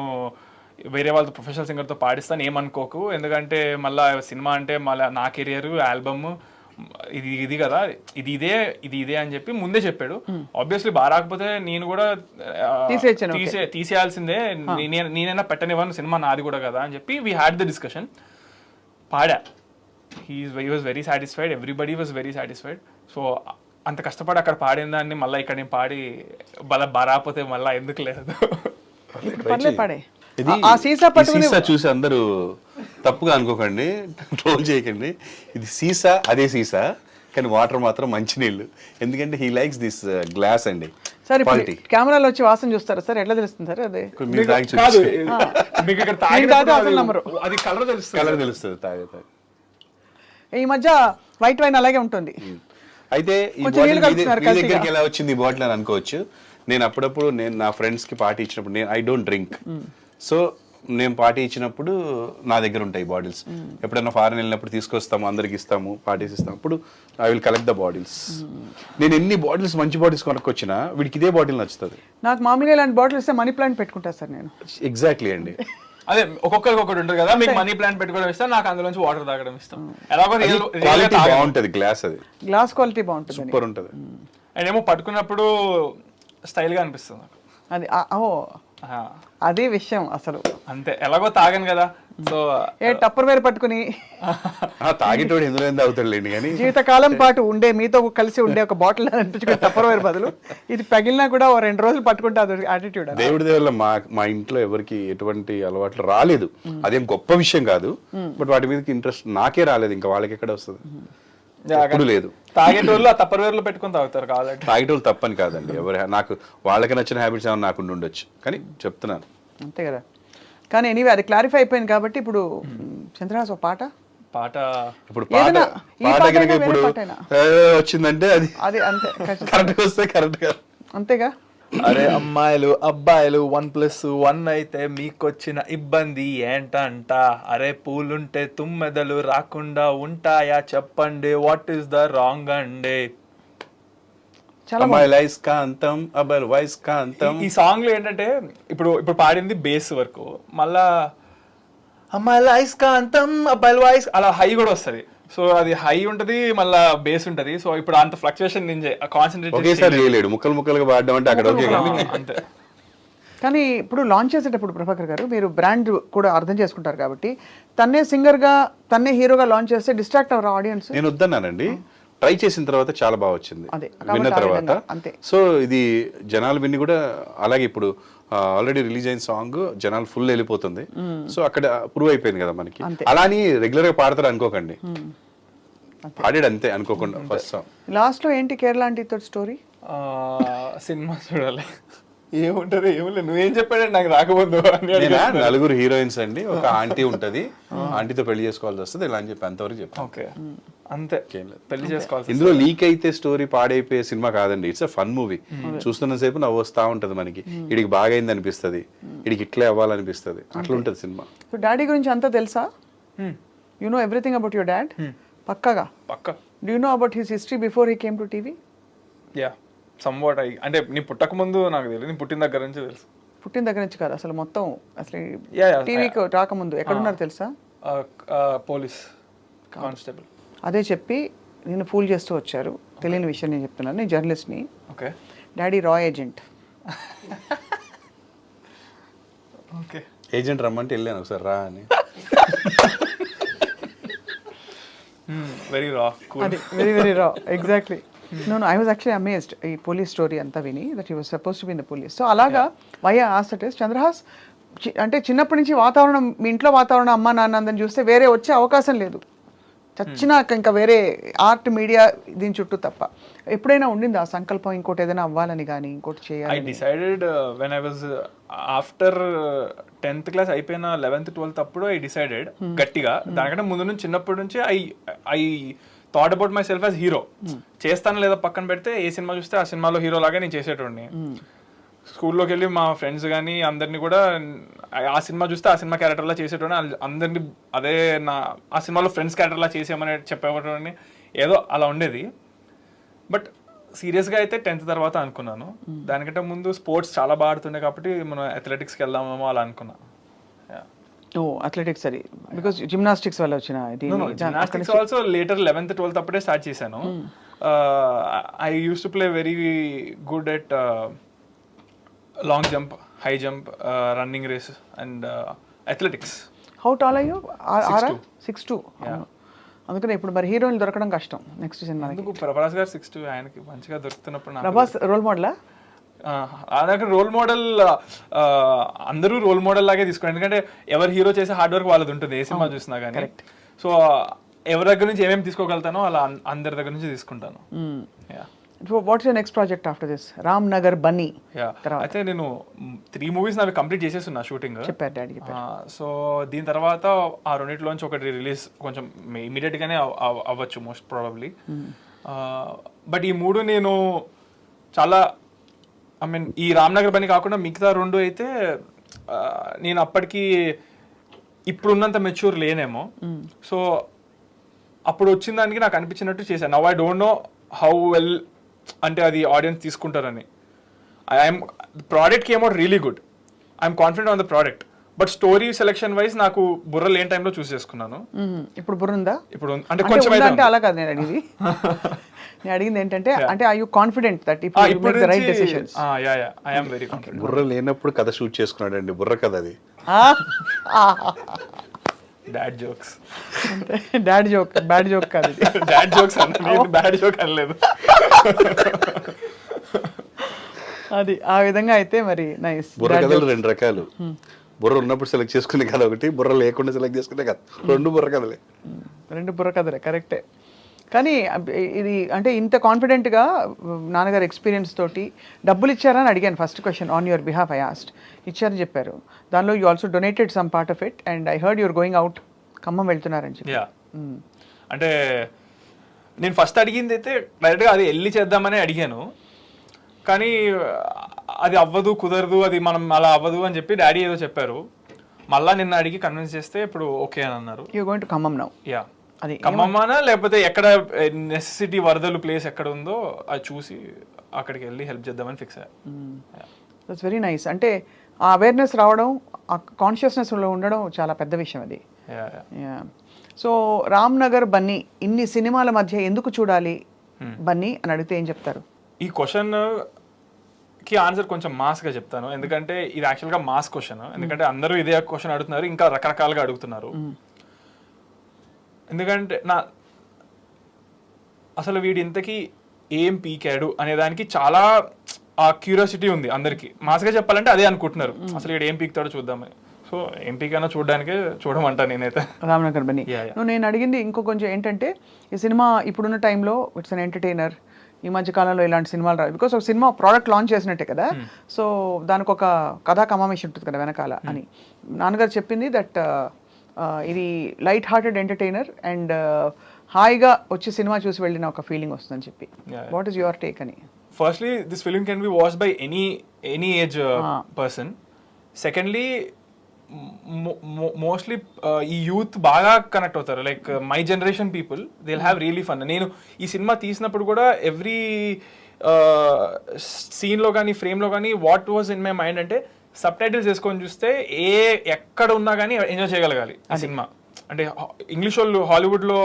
C: వేరే వాళ్ళతో ప్రొఫెషనల్ సింగర్తో పాడిస్తాను, ఏమనుకోకు, ఎందుకంటే మళ్ళీ సినిమా అంటే మళ్ళీ నా కెరియర్, ఆల్బమ్ ఇది కదా, ఇది ఇదే అని చెప్పి ముందే చెప్పాడు. ఆబ్వియస్లీ బాగా రాకపోతే నేను కూడా తీసేయాల్సిందే, నేనైనా పెట్టనివ్వను, సినిమా నాది కూడా కదా అని చెప్పి వీ హ్యాడ్ ద డిస్కషన్. పాడా. he was very satisfied, everybody was very satisfied. So అంత కష్టపడి అక్కడ పాడిన దాన్ని మళ్ళీ ఇక్కడ నేను పాడి బారాపోతే మళ్ళీ ఎందుకు లేదు.
B: పాడే.
D: ఇది
B: ఆ సీసా పట్టుకుని
D: సీసా చూసి అందరూ తప్పుగా అనుకోకండి, ట్రోల్ చేయకండి. ఇది సీసా, అదే సీసా, కానీ వాటర్ మాత్రం మంచినీళ్ళు. ఎందుకంటే హీ లైక్స్ దిస్ గ్లాస్ అండి.
B: సార్ ఇప్పుడు కెమెరాలో వచ్చి వాసన చూస్తారా సార్? ఎట్లా తెలుస్తుంది సార్? అదే
D: మీరు తాగి
C: కాదు,
D: చూసి
C: మీకు ఇక్కడ
B: అసలు నమ్మరు.
C: అది కలర్ తెలుస్తుంది.
D: కలర్ తెలుస్తుంది తాగే.
B: ఈ మధ్య వైట్ వైన్ అలాగే ఉంటుంది.
D: అయితే ఈ
B: కొంచెం
D: బాటిల్
B: నీళ్ళు కలుపుతున్నారు
D: మీ
B: కలిసిగా.
D: దగ్గరికి ఎలా వచ్చింది ఈ బాటిల్ అని అనుకోవచ్చు. నేను అప్పుడప్పుడు నా ఫ్రెండ్స్ కి పార్టీ ఇచ్చినప్పుడు, ఐ డోంట్ డ్రింక్, సో నేను పార్టీ ఇచ్చినప్పుడు నా దగ్గర ఉంటాయి బాటిల్స్. ఎప్పుడైనా ఫారెన్ వెళ్ళినప్పుడు తీసుకొస్తాము, అందరికి ఇస్తాము, పార్టీస్ ఇస్తాము, అప్పుడు I will collect the bottles. నేను ఎన్ని బాటిల్స్, మంచి బాటిల్స్ కొనుక్కొచ్చినా వీడికి ఇదే బాటిల్ నచ్చుతుంది.
B: నాకు మామూలుగా ఇలాంటి బాటిల్ ఇస్తే మనీ ప్లాంట్ పెట్టుకుంటా సార్ నేను.
D: ఎగ్జాక్ట్లీ అండి.
C: అదే ఒక్కొక్కరికి ఒకటి ఉంటుంది కదా, మీకు మనీ ప్లాంట్ పెట్టుకోవడం ఇష్టం, నాకు అందులోంచి వాటర్ తాగడం ఇష్టం. ఎలాగో
D: క్వాలిటీ బాగుంటది, గ్లాస్ అది
B: గ్లాస్ క్వాలిటీ బాగుంటుంది.
D: సూపర్ ఉంటది.
C: అండ్ ఏమో పట్టుకున్నప్పుడు స్టైల్ గా అనిపిస్తుంది నాకు.
B: అది ఓ అదే విషయం అసలు.
C: అంతే, ఎలాగో తాగాను కదా, సో
B: టప్పర్ వేరు పట్టుకుని
D: తాగేటోడు ఎందులో అవుతాడులేండి, కానీ
B: జీవితకాలం పాటు ఉండే మీతో కలిసి ఉండే ఒక బాటిల్ అనిపించుకుని టప్పర్ వేరు బదులు ఇది పగిలినా కూడా 2 రోజులు పట్టుకుంటే అది యాటిట్యూడ్.
D: దేవుడి దేవుళ్ళ మా ఇంట్లో ఎవరికి ఎటువంటి అలవాట్లు రాలేదు. అదేం గొప్ప విషయం కాదు, బట్ వాటి మీదకి ఇంట్రెస్ట్ నాకే రాలేదు. ఇంకా వాళ్ళకి ఎక్కడ వస్తుంది, ఎప్పుడు లేదు.
C: తాగేటోళ్ళు ఆ తప్పర్ వేర్లో పెట్టుకుని తాగుతారు కాబట్టి.
D: తాగేటోళ్ళు తప్పని కాదండి, ఎవరి నాకు వాళ్ళకి నచ్చిన హ్యాబిట్స్ ఏమైనా నాకు ఉండొచ్చు, కానీ చెప్తున్నాను
B: అంతే కదా. కానీ ఎనీవే అది క్లారిఫై అయిపోయింది కాబట్టి ఇప్పుడు చంద్రహాస్ ఒక పాట
D: ఇప్పుడు
B: ఏదైనా, ఈ పాట
D: కనుక
B: అయినా
D: ఇప్పుడు
B: వేరే పాట అయినా.
D: వచ్చిందంటే అది
B: అది అంతే
D: కరెక్ట్ వస్తే కరెక్ట్ గా
B: అంతేగా.
C: అరే అమ్మాయిలు అబ్బాయిలు 1+1 అయితే మీకొచ్చిన ఇబ్బంది ఏంటంట? అరే పూలుంటే తుమ్మెదలు రాకుండా ఉంటాయా చెప్పండి, వాట్ ఈస్ ద రాంగ్ అండి?
D: అమ్మాయి లైస్ కాంతం, అబ్బాయి వాయిస్ కాంతం.
C: ఈ సాంగ్ లో ఏంటంటే ఇప్పుడు పాడింది బేస్ వరకు, మళ్ళా అమ్మాయి లైస్ కాంతం అబ్బాయి వాయిస్ అలా హై కూడా వస్తుంది. సో అది హై ఉంటది, మళ్ళా బేస్ ఉంటది. సో ఇప్పుడు అంత ఫ్లక్చుయేషన్ నేను కాన్సన్ట్రేట్
D: ఒకేసారి చేయలేడు, ముక్కలుగా పాడడం అంటే అక్కడ ఓకే.
C: అంతే.
B: కానీ ఇప్పుడు లాంచ్ చేసేటప్పుడు ప్రభాకర్ గారు మీరు బ్రాండ్ కూడా అర్థం చేసుకుంటారు కాబట్టి తన్నే సింగర్గా తన్నే హీరోగా లాంచ్ చేస్తే డిస్ట్రాక్ట్ అవ్వరు ఆడియన్స్.
D: నేను వద్దన్నానండి, ట్రై చేసిన తర్వాత చాలా బాగా వచ్చింది,
B: అదే,
D: విన్న
B: కాబట్టి ఆ
D: తర్వాత.
B: విధంగా, అంతే.
D: సో ఇది జనాలు విని కూడా అలాగే ఇప్పుడు ఆల్రెడీ రిలీజ్ అయిన సాంగ్ జనాలు ఫుల్ వెళ్ళిపోతుంది. సో అక్కడ ప్రూవ్ అయిపోయింది కదా మనకి.
B: అంతే.
D: అలా అని రెగ్యులర్ గా పాడతారు అనుకోకండి, పాడాడు అంతే అనుకోకుండా ఫస్ట్ సాంగ్.
B: లాస్ట్ లో ఏంటి కేరళ ఆంటీతో స్టోరీ?
C: సినిమా చూడాలి, ఏముంటది ఏమి నువ్వేం చెప్పాడంటే నాకు రాకపోదు.
D: నలుగురు హీరోయిన్స్ అండి, ఒక ఆంటీ ఉంటది, ఆంటీతో పెళ్లి చేసుకోవాల్సి వస్తుంది ఇలా అని చెప్పి అంతవరకు చెప్పాను.
C: ఓకే అంతే, పెళ్లి చేసుకోవాలి.
D: ఇందులో లీక్ అయితే స్టోరీ పాడైపోయే సినిమా కాదండి, ఇట్స్ అ ఫన్ మూవీ. చూస్తున్న సేపు నవ్వు వస్తా ఉంటది మనకి, ఇడికి బాగైంది అనిపిస్తుంది, ఇడికి ఇట్లే అవ్వాలనిపిస్తుంది, అట్లా ఉంటది సినిమా.
B: సో డాడీ గురించి అంతా తెలుసా? You know everything about your dad? పక్కాగా. Do you know about his history before he came to TV?
C: Yeah somewhat. అంటే నీ పుట్టక ముందు నాకు తెలియదు, నీ పుట్టిన దగ్గర నుంచి తెలుసు.
B: పుట్టిన దగ్గర నుంచి కాదు, అసలు మొత్తం అసలు
C: Yeah,
B: టీవీకి రాకముందు ఎక్కడున్నారు తెలుసా?
C: Police constable.
B: అదే చెప్పి నేను ఫూల్ చేస్తూ వచ్చారు. తెలియని విషయం నేను చెప్తున్నాను, నేను జర్నలిస్ట్ని.
C: ఓకే.
B: డాడీ రా ఏజెంట్.
C: ఓకే.
D: ఏజెంట్ రమ్మంటే వెళ్ళాను ఒకసారి రా అని.
C: Very raw.
B: అది very very raw, exactly. No I was actually amazed ఈ పోలీస్ స్టోరీ అంతా విని, that he was suppose to be in the police. So అలాగా why I asked it is Chandrahas, అంటే చిన్నప్పటి నుంచి వాతావరణం, మీ ఇంట్లో వాతావరణం, అమ్మ నాన్న అందరిని చూస్తే వేరే వచ్చే అవకాశం లేదు. చచ్చినాక ఇంకా వేరే ఆర్ట్ మీడియా దీని చుట్టూ తప్ప ఎప్పుడైనా ఉండింది ఆ సంకల్పం ఇంకోటి ఏదైనా అవ్వాలని కానీ ఇంకోటి
C: ఐ
B: చేయాలి?
C: Decided when I was after 10th class అయిపోయిన 11th 12th అప్పుడు ఐ డిసైడెడ్ గట్టిగా. దానికంటే ముందు నుంచి చిన్నప్పటి నుంచి I thought about my self as hero. చేస్తాను లేదా పక్కన పెడితే ఏ సినిమా చూస్తే ఆ సినిమాలో హీరో లాగా నేను చేసేటోడిని. స్కూల్లోకి వెళ్ళి మా ఫ్రెండ్స్ కానీ అందరినీ కూడా ఆ సినిమా చూస్తే ఆ సినిమా క్యారెక్టర్లా చేసేటోడిని. అందరినీ అదే ఆ సినిమాలో ఫ్రెండ్స్ క్యారెక్టర్లా చేసేయమని చెప్పేటోడిని. ఏదో అలా ఉండేది. బట్ సీరియస్గా అయితే 10th తర్వాత అనుకున్నాను. దానికంటే ముందు స్పోర్ట్స్ చాలా బాగా ఆడుతుండే కాబట్టి మనం అథ్లెటిక్స్కి వెళ్దామేమో అలా అనుకున్నా.
B: ఓ అథ్లెటిక్స్ అది బికాస్ జిమ్నాస్టిక్స్ వల్ల వచ్చిన
C: gymnastics also later 11th 12th అప్పుడే స్టార్ట్ చేశాను. I used to play very good at long jump, high jump, running race and athletics.
B: How tall అయ్యో?
C: 6'2".
B: 6'2". అందుకనే ఇప్పుడు మరి హీరోయిన్ దొరకడం కష్టం నెక్స్ట్ సినిమా.
C: ఎందుకు ప్రభాస్ గారు 6'2", ఆయనకి మంచిగా దొరుకుతున్నప్పుడు
B: ప్రభాస్ రోల్ మోడలా?
C: నాకు రోల్ మోడల్ అందరూ రోల్ మోడల్ లాగే తీసుకోండి. ఎందుకంటే ఎవరు హీరో చేసే హార్డ్ వర్క్ వాళ్ళది ఉంటుంది ఏ సినిమా చూసినా కానీ. సో ఎవరి దగ్గర నుంచి ఏమేమి తీసుకోగలుగుతానో అలా అందరి దగ్గర నుంచి తీసుకుంటాను.
B: What's your next project after this? Ram Nagar Bunny.
C: అయితే నేను 3 మూవీస్ నావి కంప్లీట్ చేసేస్తున్నా షూటింగ్.
B: చెప్పారు డాడీ.
C: సో దీని తర్వాత ఆ రెండిట్లోంచి ఒకటి రిలీజ్ కొంచెం ఇమీడియట్ గానే అవ్వచ్చు మోస్ట్ ప్రాబబ్లీ. బట్ ఈ 3 నేను చాలా ఐ మీన్ ఈ రామ్నగర్ బన్నీ కాకుండా మిగతా 2 అయితే నేను అప్పటికి ఇప్పుడున్నంత మెచ్యూర్ లేనేమో. సో అప్పుడు వచ్చిన దానికి నాకు అనిపించినట్టు చేశాను. Now I don't know how well అంటే అది ఆడియన్స్ తీసుకుంటారని. I'm product came out really good. I'm confident on the product. But story selection wise నాకు బుర్ర లేని టైంలో చూస్ చేసుకున్నాను.
B: ఇప్పుడు బుర్ర ఉందా?
C: ఇప్పుడు అంటే కొంచెం
B: అంటే అలా కాదు నేను అడిగింది. నేను అడిగింది ఏంటంటే అంటే ఐ యూ కాన్ఫిడెంట్ దట్ ఇప్పుడు you make the right decisions?
C: Yeah I am very confident.
D: బుర్ర లేనప్పుడు కథ షూట్ చేసుకున్నాడు అండి. బుర్ర కథ అది.
C: Dad jokes.
B: Dad joke, bad joke కాదు.
C: డాడ్ జోక్స్ అన్నది బ్యాడ్ జోక్ అనలేదు.
B: అది ఆ విధంగా అయితే మరి నైస్.
D: బుర్ర కథలు 2 రకాలు. బుర్ర ఉన్నప్పుడు సెలెక్ట్ చేసుకునే కథ ఒకటి, బుర్ర లేకుండా సెలెక్ట్ చేసుకునే కథ. 2 బుర్ర కథలే.
B: 2 బుర్ర కథలే, కరెక్టే. కానీ ఇది అంటే ఇంత కాన్ఫిడెంట్గా నాన్నగారు ఎక్స్పీరియన్స్ తోటి డబ్బులు ఇచ్చారని అడిగాను first question on your behalf. I asked, ఇచ్చారని చెప్పారు. దానిలో you also donated some part of it and I heard your going out, Khammam వెళ్తున్నారని చెప్పి.
C: అంటే నేను ఫస్ట్ అడిగింది అయితే డైరెక్ట్గా అది వెళ్ళి చేద్దామని అడిగాను. కానీ అది అవ్వదు, కుదరదు, అది మనం అలా అవ్వదు అని చెప్పి డాడీ ఏదో చెప్పారు. మళ్ళీ నిన్న అడిగి కన్విన్స్ చేస్తే ఇప్పుడు ఓకే అని అన్నారు.
B: You going to Khammam now?
C: Yeah.
B: అది
C: ఖమ్మమానా లేకపోతే ఎక్కడ నెసెసిటీ వరదలు ప్లేస్ ఎక్కడ ఉందో అది చూసి అక్కడికి వెళ్ళి హెల్ప్ చేద్దామని ఫిక్స్ అయ్యా.
B: That's very nice. అంటే ఆ అవేర్నెస్ రావడం, ఆ కాన్షియస్నెస్లో ఉండడం చాలా పెద్ద విషయం అది. సో రామ్ నగర్ బన్నీ ఇన్ని సినిమాల మధ్య ఎందుకు చూడాలి బన్నీ అని అడిగితే ఏం చెప్తారు?
C: ఈ క్వశ్చన్ కి ఆన్సర్ కొంచెం మాస్గా చెప్తాను. ఎందుకంటే ఇది యాక్చువల్గా మాస్ క్వశ్చన్. ఎందుకంటే అందరూ ఇదే క్వశ్చన్ అడుగుతున్నారు, ఇంకా రకరకాలుగా అడుగుతున్నారు. ఎందుకంటే అసలు వీడి ఇంతకీ ఏం పీకాడు అనే దానికి చాలా ఆ క్యూరియాసిటీ ఉంది అందరికి. మాస్గా చెప్పాలంటే అదే అనుకుంటున్నారు, అసలు వీడు ఏం పీకుతాడో చూద్దామని. సో ఏం పీకైనా చూడడానికే చూడమంటా నేనైతే
B: రామ్నగర్ బన్నీ. నేను అడిగింది ఇంకో కొంచెం ఏంటంటే ఈ సినిమా ఇప్పుడున్న టైంలో ఇట్స్ అన్ ఎంటర్టైనర్. ఈ మధ్య కాలంలో ఇలాంటి సినిమాలు రావు బికాస్ ఒక సినిమా ప్రోడక్ట్ లాంచ్ చేసినట్టే కదా. సో దానికి ఒక కథా కమామేషన్ ఉంటుంది కదా వెనకాల అని నాన్నగారు చెప్పింది. దట్ ఇది లైట్ హార్టెడ్ ఎంటర్టైనర్ అండ్ హాయిగా వచ్చి సినిమా చూసి వెళ్ళిన ఒక ఫీలింగ్ వస్తుందని చెప్పి. వాట్ ఈస్ యువర్ టేక్ అని?
C: Firstly this film can be watched by any age person. Secondly mostly ఈ యూత్ బాగా కనెక్ట్ అవుతారు. Like my generation people they will have really fun. నేను ఈ సినిమా తీసినప్పుడు కూడా ఎవ్రీ సీన్లో కానీ ఫ్రేమ్లో కానీ what was in my mind అంటే సబ్ టైటిల్స్ వేసుకొని చూస్తే ఎక్కడ ఉన్నా కానీ ఎంజాయ్ చేయగలగాలి ఆ సినిమా. అంటే ఇంగ్లీష్ వాళ్ళు హాలీవుడ్లో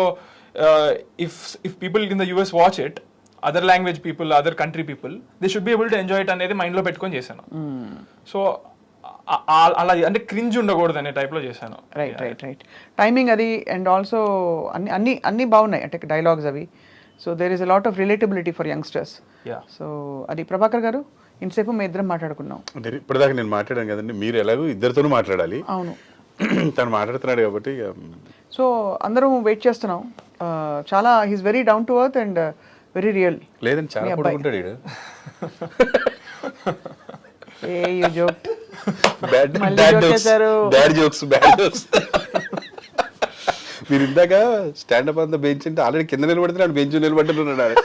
C: if people in the US watch it, other language people, other country people, they should be able to enjoy it అనేది మైండ్లో పెట్టుకొని చేశాను. సో అలా అంటే క్రింజ్ ఉండకూడదు అనే టైప్లో చేశాను.
B: రైట్. టైమింగ్ అది అండ్ ఆల్సో అన్ని బాగున్నాయి అంటే డైలాగ్స్ అవి. So there is a lot of relatability for youngsters. So అది ప్రభాకర్ గారు ఇంతసేపు మేము ఇద్దరం మాట్లాడుకున్నాం.
D: అంటే ఇప్పటిదాకా నేను మాట్లాడాను కదండి, మీరు ఎలాగో ఇద్దరితోనూ మాట్లాడాలి.
B: అవును.
D: తను మాట్లాడుతున్నాడు కాబట్టి ఇక
B: సో అందరం వెయిట్ చేస్తున్నాం. చాలా he's very down to earth and very real.
D: లేదండి చాలా పడుకుంటాడు వీడు.
B: ఏ జోక్
D: బ్యాడ్
B: మళ్ళీ
D: బ్యాడ్
B: joke
D: జోక్స్
B: చేశారు.
D: Bad jokes bad jokes. మీరు ఇందాక స్టాండప్ అంతా బెంచ్ అంటే ఆల్రెడీ కింద నిలబడుతున్నాడు, బెంచ్ నిలబడుతున్నాడు.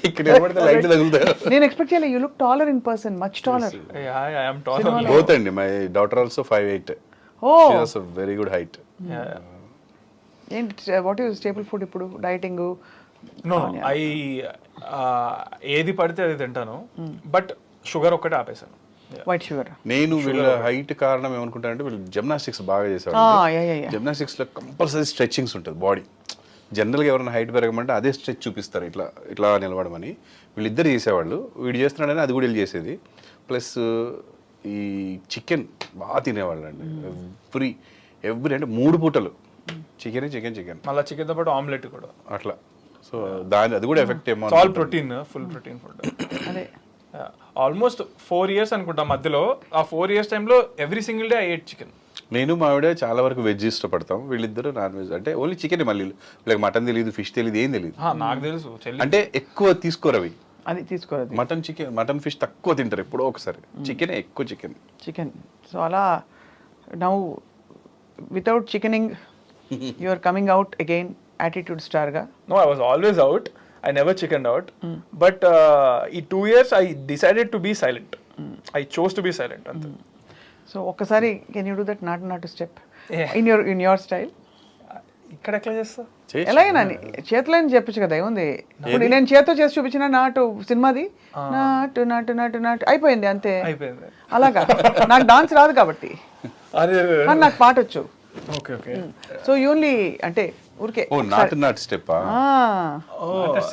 D: ఇక్కడ నిలబడితే లైట్ తగులుతారు.
B: నేను ఎక్స్పెక్ట్ చేయలే. You look taller in person, much taller.
C: I am tall.
D: Both అండి. My daughter also 5'8".
B: Oh.
D: She has a very good height.
B: ఏంటి వాట్ ఈస్ స్టేబుల్ ఫుడ్ ఇప్పుడు? డైటింగ్?
C: నో ఐ ఏది పడితే అది తింటాను, బట్ షుగర్ ఒక్కటే ఆపేసాను.
B: White sugar.
D: నేను వీళ్ళ హైట్ కారణం ఏమనుకుంటానంటే వీళ్ళు జిమ్నాస్టిక్స్ బాగా చేసేవాళ్ళు. జిమ్నాస్టిక్స్ లో కంపల్సరీ స్ట్రెచ్చింగ్స్ ఉంటుంది బాడీ. జనరల్గా ఎవరైనా హైట్ పెరగమంటే అదే స్ట్రెచ్ చూపిస్తారు, ఇట్లా ఇట్లా నిలబడమని. వీళ్ళిద్దరు చేసేవాళ్ళు. వీడు చేస్తున్నాడని అది కూడా వీళ్ళు చేసేది. ప్లస్ ఈ చికెన్ బాగా తినేవాళ్ళు అండి. ఎవ్రీ అంటే 3 పూటలు చికెన్ చికెన్ చికెన్,
C: మళ్ళీ చికెన్తో పాటు ఆమ్లెట్ కూడా
D: అట్లా. సో దాని అది కూడా ఎఫెక్ట్ ఏమో.
C: All protein, full protein food.
B: అదే
C: ఆల్మోస్ట్ 4 years అనుకుంటా మధ్యలో. ఆ 4 years టైంలో every single day I eight chicken.
D: నేను మా ఆవిడ చాలా వరకు వెజ్ ఇష్టపడతాం. వీళ్ళిద్దరు నాన్ వెజ్. అంటే ఓన్లీ చికెన్. మళ్ళీ వీళ్ళకి మటన్ తెలియదు, ఫిష్ తెలియదు, ఏం తెలియదు.
C: నాకు తెలుసు చెల్లి.
D: అంటే ఎక్కువ తీసుకోరు అవి.
B: అది తీసుకోలేదు.
D: మటన్ చికెన్, మటన్ ఫిష్ తక్కువ తింటారు ఎప్పుడో ఒకసారి. చికెన్ ఎక్కువ
B: చికెన్. సో అలా now without chickening you are coming out again attitude స్టార్గా.
C: No, I was always out. I never chickened out. But ఈ 2 years I decided to be silent. I chose to be silent. అంతే.
B: So ఒక్కసారి can you do that నాటు step
C: Yeah.
B: In your style?
C: ఇక్కడ ఎట్లా చేస్తా?
B: ఎలాగైనా చేతిలో చెప్పచ్చు కదా, ఏముంది. ఇప్పుడు నేను చేతితో చేసి చూపించిన నాటు సినిమాది నాటు నాటు నాటు నాటు అయిపోయింది అంతే.
C: అయిపోయింది.
B: అలాగా నాకు డాన్స్ రాదు కాబట్టి,
C: అరే
B: కానీ నాకు పాట వచ్చు.
C: Okay okay.
B: సో యూన్లీ అంటే ఊరికే
D: ఓ నాట్ స్టెప్.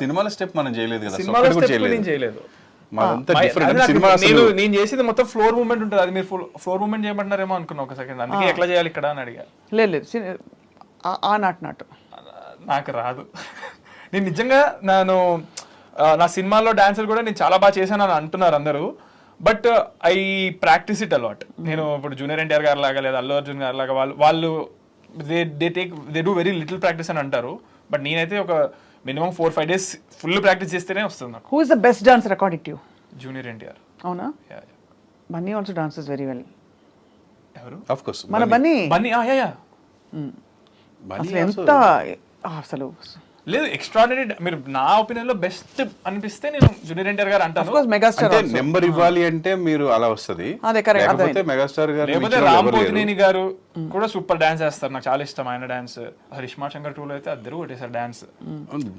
D: సినిమాల స్టెప్ మనం చేయలేదు కదా.
C: సినిమాలో
D: ఒక్కటి కూడా
C: step నేను చేయలేదు.
D: మాదంతా
C: అది
D: డిఫరెంట్.
C: నాకు
D: సినిమా
C: నేను చేసేది మొత్తం ఫ్లోర్ మూవ్మెంట్ ఉంటుంది. అది మీరు ఫ్లోర్ మూవ్మెంట్ చేయమంటున్నారేమో అనుకున్నా ఒక సెకండ్. అందుకే ఎట్లా చేయాలి ఇక్కడ అని అడిగా.
B: లేదు ఆ నాటు
C: నాకు రాదు. నేను నిజంగా నా సినిమాల్లో డాన్సర్ కూడా నేను చాలా బాగా చేశాను అని అంటున్నారు అందరూ. But I practice it a lot. నేను ఇప్పుడు జూనియర్ ఎన్టీఆర్ గారు లాగా లేదా అల్లు అర్జున్ గారు లాగా వాళ్ళు they do very little practice అని అంటారు. బట్ నేనైతే ఒక మినిమం 4-5 days ఫుల్ ప్రాక్టీస్ చేస్తేనే వస్తుంది నాకు.
B: Who is the best dancer according to you?
C: Junior NTR.
B: అవునా? Bunny also dances very well.
C: ఎవరు?
D: ఆఫ్ కోర్స్
B: మన బన్నీ.
C: బన్నీ.
B: అసలు ఎంత అసలు
C: లేదు ఎక్స్ట్రాడినరీ. మీరు నా ఒపీనియన్ లో బెస్ట్ అనిపిస్తే నేను జూనియర్ ఎన్టీఆర్ గారు అంటాను.
B: మెగాస్టార్
D: అంటే నెంబర్ ఇవ్వాలి అంటే మీరు అలా వస్తది.
B: అదే కరెక్ట్.
D: లేకపోతే మెగాస్టార్ గారు
C: లేకపోతే రామ్ పోతినేని గారు కూడా సూపర్ డాన్స్ చేస్తారు. నాకు చాలా ఇష్టం ఆయన డాన్స్. హరిష్మా శంకర్ 2 లో అయితే అద్దరు కొట్టేశారు డాన్స్.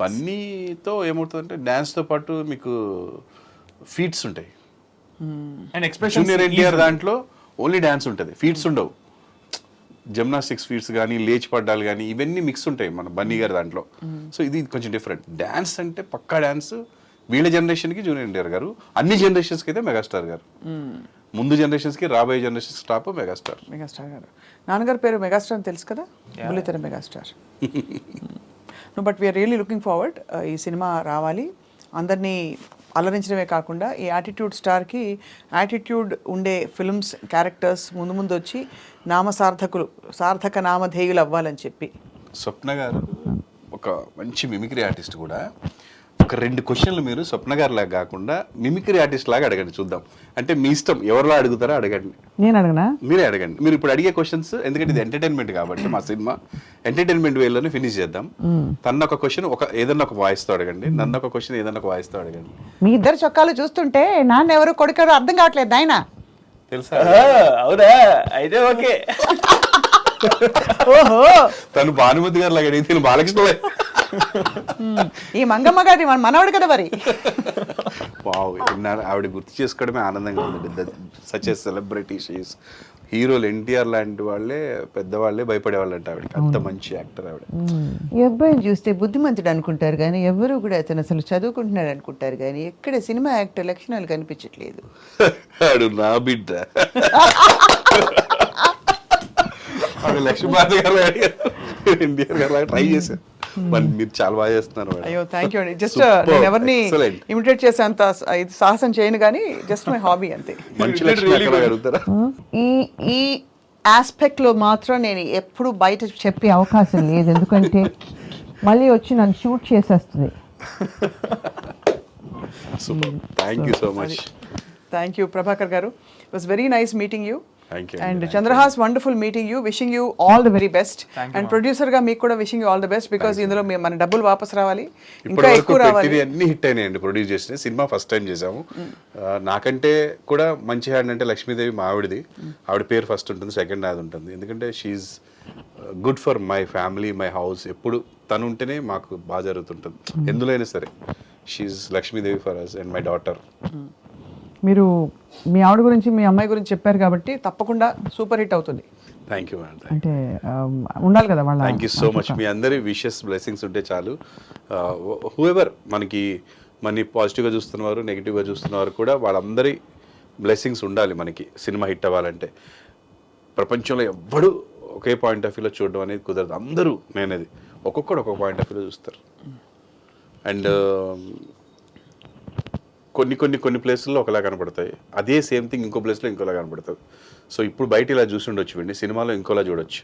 D: బన్నీతో ఏమవుతుందంటే డాన్స్ తో పాటు మీకు ఫీట్స్ ఉంటాయి.
C: And expression.
D: జూనియర్ ఎన్టీఆర్ దాంట్లో ఓన్లీ డాన్స్ ఉంటుంది, ఫీట్స్ ఉండవు. జిమ్నాస్టిక్స్ ఫీట్స్ కానీ లేచి పడ్డాలు కానీ ఇవన్నీ మిక్స్ ఉంటాయి మన బన్నీ గారి దాంట్లో. సో ఇది కొంచెం డిఫరెంట్. డాన్స్ అంటే పక్కా డాన్స్. వీళ్ళ జనరేషన్కి జూనియర్ ఎన్టీఆర్ గారు, అన్ని జనరేషన్స్కి అయితే మెగాస్టార్ గారు. ముందు జనరేషన్స్కి రాబోయే జనరేషన్స్ టాప్ మెగాస్టార్
B: గారు. నాన్నగారి పేరు మెగాస్టార్ అని తెలుసు కదా, బుల్లితెర megastar. No but we're really looking forward. ఈ సినిమా రావాలి, అందరినీ అలరించడమే కాకుండా ఈ యాటిట్యూడ్ స్టార్కి యాటిట్యూడ్ ఉండే ఫిల్మ్స్ క్యారెక్టర్స్ ముందు ముందు వచ్చి సార్థక నామధేయులు అవ్వాలని చెప్పి.
D: స్వప్న గారు ఒక మంచి మిమిక్రీ ఆర్టిస్ట్ కూడా. ఒక 2 క్వశ్చన్లు మీరు స్వప్న గారి లాగా కాకుండా మిమిక్రీ ఆర్టిస్ట్ లాగా అడగండి, చూద్దాం. అంటే మీ ఇష్టం, ఎవరిలో అడుగుతారో అడగండి.
B: నేను అడగనా?
D: మీరే అడగండి. మీరు ఇప్పుడు అడిగే క్వశ్చన్స్, ఎందుకంటే ఇది ఎంటర్టైన్మెంట్ కాబట్టి మా సినిమా ఎంటర్టైన్మెంట్ వేలోనే ఫినిష్ చేద్దాం. తన ఒక క్వశ్చన్ ఏదన్నా ఒక వాయిస్తో అడగండి, నన్ను ఒక క్వశ్చన్ ఏదన్నా ఒక వాయిస్తో అడగండి.
B: మీ ఇద్దరు చొక్కాలు చూస్తుంటే నాన్న ఎవరు కొడుకు అర్థం కావట్లేదు ఆయన.
D: తెలుసా?
C: అవునా? అయితే ఓకే.
B: ఓహో,
D: తను భానుమతి గారు లాగా అడిగితే బాలకృష్ణ.
B: ఈ మంగమ్మ గారి మనవడు కదా మరి.
D: వావ్, ఆవిడ గుర్తు చేసుకోవడమే ఆనందంగా ఉంది. Such a celebrity she's. హీరోలు ఎన్టీఆర్ లాంటి వాళ్ళే పెద్దవాళ్ళే భయపడేవాళ్ళంట ఆవిడకి. అంత మంచి యాక్టర్ ఆవిడ.
E: ఈ అబ్బాయిని చూస్తే బుద్ధిమంతుడు అనుకుంటారు కానీ ఎవరు కూడా అతను అసలు చదువుకుంటున్నాడు అనుకుంటారు కానీ ఎక్కడ సినిమా యాక్టర్ లక్షణాలు కనిపించట్లేదు.
D: ఆడు నా బిడ్డ. ఆవిడ లక్ష్మీభారతి గారు ఎన్టీఆర్ గారు ట్రై చేశారు. మీరు చాలా బాగా చేస్తున్నారు.
B: అయ్యో థ్యాంక్ యూ అండి. జస్ట్ నేను ఎవరిని ఇమిటేట్ చేసేంత ఇది సాహసం చేయను కానీ జస్ట్ మై హాబీ అంతే.
D: మంచి లక్ష్మి అడుగుతారా?
E: ఈ ఈ ఆస్పెక్ట్లో మాత్రం నేను ఎప్పుడు బయట చెప్పే అవకాశం లేదు, ఎందుకంటే మళ్ళీ వచ్చి నన్ను షూట్ చేసేస్తుంది.
D: Super, thank you so much.
B: Thank you Prabhakar garu. It was very nice meeting you.
D: Thank you.
B: And Chandrahas, wonderful meeting you. Wishing you all the very best. And ప్రొడ్యూసర్గా మీకు కూడా wishing you all the best, because ఇందులో మన డబ్బులు వాపస్ రావాలి, ఇంకా ఎక్కువ రావాలి.
D: అన్ని హిట్ అయినాయండి ప్రొడ్యూస్ చేసిన సినిమా. ఫస్ట్ టైం చేసాము. నాకంటే కూడా మంచి హ్యాండ్ అంటే లక్ష్మీదేవి మా ఆవిడది. ఆవిడ పేరు ఫస్ట్ ఉంటుంది, సెకండ్ అది ఉంటుంది. ఎందుకంటే she's good for my family, my house. ఎప్పుడు తను ఉంటేనే మాకు బాగా జరుగుతుంటుంది ఎందులో అయినా సరే. She's Lakshmidevi for us and my daughter.
B: మీరు మీ ఆవిడ గురించి, మీ అమ్మాయి గురించి చెప్పారు కాబట్టి తప్పకుండా సూపర్ హిట్ అవుతుంది.
D: Thank you madam.
B: అంటే ఉండాలి కదా వాళ్ళ.
D: Thank you so much. మీ అందరి విషెస్, బ్లెస్సింగ్స్ ఉంటే చాలు. హూఎవర్ మనకి పాజిటివ్గా చూస్తున్నవారు, నెగిటివ్గా చూస్తున్నవారు కూడా వాళ్ళందరి బ్లెస్సింగ్స్ ఉండాలి మనకి సినిమా హిట్ అవ్వాలంటే. ప్రపంచంలో ఎవ్వడు ఒకే పాయింట్ ఆఫ్ వ్యూలో చూడడం అనేది కుదరదు. అందరూ నేనేది ఒక్కొక్కడు ఒక్కొక్క పాయింట్ ఆఫ్ వ్యూలో చూస్తారు. అండ్ కొన్ని ప్లేసుల్లో ఒకలా కనపడతాయి, అదే సేమ్ థింగ్ ఇంకో ప్లేస్లో ఇంకోలా కనపడుతుంది. సో ఇప్పుడు బయట ఇలా చూసి ఉండొచ్చు అండి, సినిమాలో ఇంకోలా చూడొచ్చు.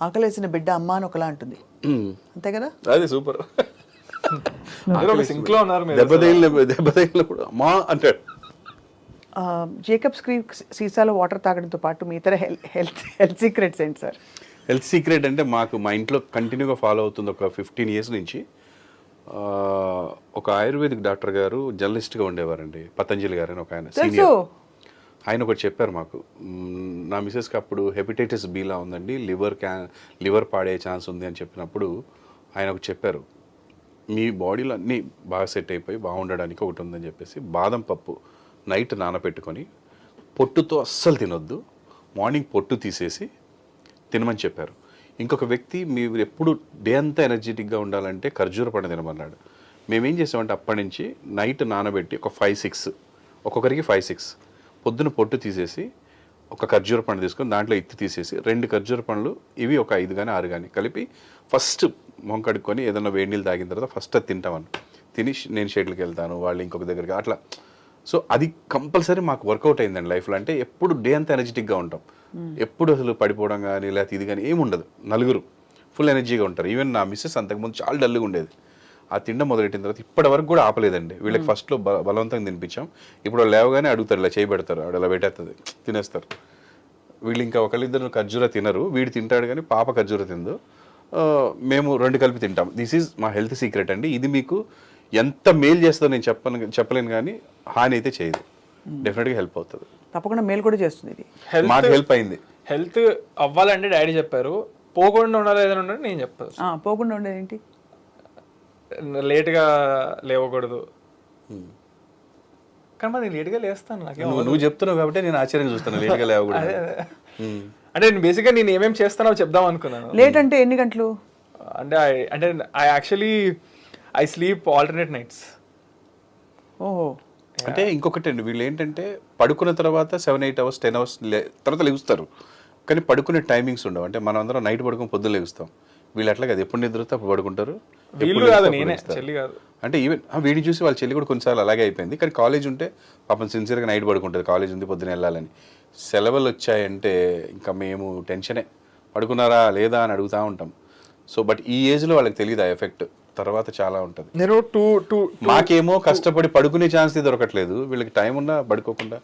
B: ఆకలేసిన బిడ్డ అమ్మ అని ఒకలా ఉంటుంది, అంతే కదా?
D: అది సూపర్.
C: సింక్ లో ఉన్నారు మీరు.
D: దెబ్బతగిలినప్పుడు అమ్మా అంటాడు.
B: జేకబ్ స్క్రీన్ సీసాలో వాటర్ తాగడంతో పాటు మీ ఇతర హెల్త్ సీక్రెట్స్ ఏంటి సార్?
D: హెల్త్ సీక్రెట్ అంటే మా ఇంట్లో కంటిన్యూగా ఫాలో అవుతుంది ఒక 15 years నుంచి. ఒక ఆయుర్వేదిక్ డాక్టర్ గారు జర్నలిస్ట్గా ఉండేవారండి, పతంజలి గారు అని ఒక ఆయన సీనియర్. ఆయన ఒకటి చెప్పారు మాకు, నా మిసెస్కి అప్పుడు హెపటైటిస్ బిలా ఉందండి, లివర్ పాడే ఛాన్స్ ఉంది అని చెప్పినప్పుడు ఆయన ఒకటి చెప్పారు, మీ బాడీలో అన్నీ బాగా సెట్ అయిపోయి బాగుండడానికి ఒకటి ఉందని చెప్పేసి బాదం పప్పు నైట్ నానబెట్టుకొని పొట్టుతో అస్సలు తినొద్దు, మార్నింగ్ పొట్టు తీసేసి తినమని చెప్పారు. ఇంకొక వ్యక్తి, మీరు ఎప్పుడు డే అంతా ఎనర్జెటిక్గా ఉండాలంటే ఖర్జూర పండు తినమన్నాడు. మేమేం చేసామంటే అప్పటి నుంచి నైట్ నానబెట్టి ఒక 5-6, ఒక్కొక్కరికి 5-6 పొద్దున పొట్టు తీసేసి ఒక ఖర్జూర పండు తీసుకొని దాంట్లో ఇత్తి తీసేసి 2 ఖర్జూర పండ్లు, ఇవి ఒక 5 కానీ 6 కానీ కలిపి ఫస్ట్ మొహం కడుక్కొని ఏదైనా వేడి నీళ్ళు తాగిన తర్వాత ఫస్ట్ అది తింటామని. తిని నేను షెడ్యూల్కి వెళ్తాను, వాళ్ళు ఇంకొక దగ్గరికి అట్లా. సో అది కంపల్సరీ మాకు వర్కౌట్ అయిందండి లైఫ్లో. అంటే ఎప్పుడు డే అంతా ఎనర్జెటిక్గా ఉంటాం, ఎప్పుడు అసలు పడిపోవడం కానీ లేకపోతే ఇది కానీ ఏమి ఉండదు. నలుగురు ఫుల్ ఎనర్జీగా ఉంటారు. ఈవెన్ నా మిస్సెస్ అంతకుముందు చాలా డల్గా ఉండేది. ఆ తిండం మొదలెట్టిన తర్వాత ఇప్పటి వరకు కూడా ఆపలేదండి. వీళ్ళకి ఫస్ట్లో బలవంతంగా తినిపించాం, ఇప్పుడు వాళ్ళు లేవగానే అడుగుతారు, ఇలా చేయి పెడతారు, ఆవిడ అలా పెట్టేస్తుంది, తినేస్తారు. వీళ్ళు ఇంకా ఒకళ్ళిద్దరు ఖర్జూర తినరు, వీడు తింటాడు కానీ పాప ఖర్జూర తిందు. మేము 2 కలిపి తింటాం. దిస్ ఈజ్ మా హెల్త్ సీక్రెట్ అండి. ఇది మీకు ఎంత మేలు చేస్తుందో నేను చెప్పలేను కానీ హాని అయితే చేయదు, డెఫినెట్గా హెల్ప్ అవుతుంది.
B: తప్పకుండా మేలు కూడా చేస్తుంది ఇది.
D: మాకు హెల్ప్ అయింది.
C: హెల్త్ అవ్వాలంటే డాడీ చెప్పారు, పోకుండా ఉండాలి ఏదైనా ఉండాలి నేను చెప్తాను.
B: పోకుండా ఉండేది ఏంటి?
C: లేట్గా లేవకూడదు. కానీ మరి నేను లేట్గా లేస్తాను,
D: నువ్వు చెప్తున్నావు కాబట్టి నేను ఆశ్చర్యంగా చూస్తాను లేట్గా లేవకూడదు.
C: అంటే నేను బేసిక్గా నేను ఏమేమి చేస్తానో చెప్దాం అనుకున్నాను.
B: లేట్ అంటే ఎన్ని గంటలు?
C: అంటే I actually I sleep alternate nights.
B: ఓహో.
D: అంటే ఇంకొకటి అండి, వీళ్ళు ఏంటంటే పడుకున్న తర్వాత 7-8 hours 10 hours తర్వాత లెగుస్తారు, కానీ పడుకునే టైమింగ్స్ ఉండవు. అంటే మనం అందరం నైట్ పడుకొని పొద్దున్న లెగుస్తాం, వీళ్ళు అట్లా కాదు, ఎప్పుడు నిద్రతో అప్పుడు పడుకుంటారు. అంటే ఈవెన్ వీడిని చూసి వాళ్ళ చెల్లి కూడా కొన్నిసార్లు అలాగే అయిపోయింది. కానీ కాలేజ్ ఉంటే పాపం సిన్సియర్గా నైట్ పడుకుంటుంది, కాలేజ్ ఉంది పొద్దున వెళ్ళాలని. సెలవులు వచ్చాయంటే ఇంకా మేము టెన్షనే, పడుకున్నారా లేదా అని అడుగుతూ ఉంటాం. సో బట్ ఈ ఏజ్లో వాళ్ళకి తెలియదు ఆ ఎఫెక్ట్, తర్వాత చాలా ఉంటుంది. మాకేమో కష్టపడి పడుకునే ఛాన్స్ దొరకట్లేదు, వీళ్ళకి టైం ఉన్నా పడుకోకుండా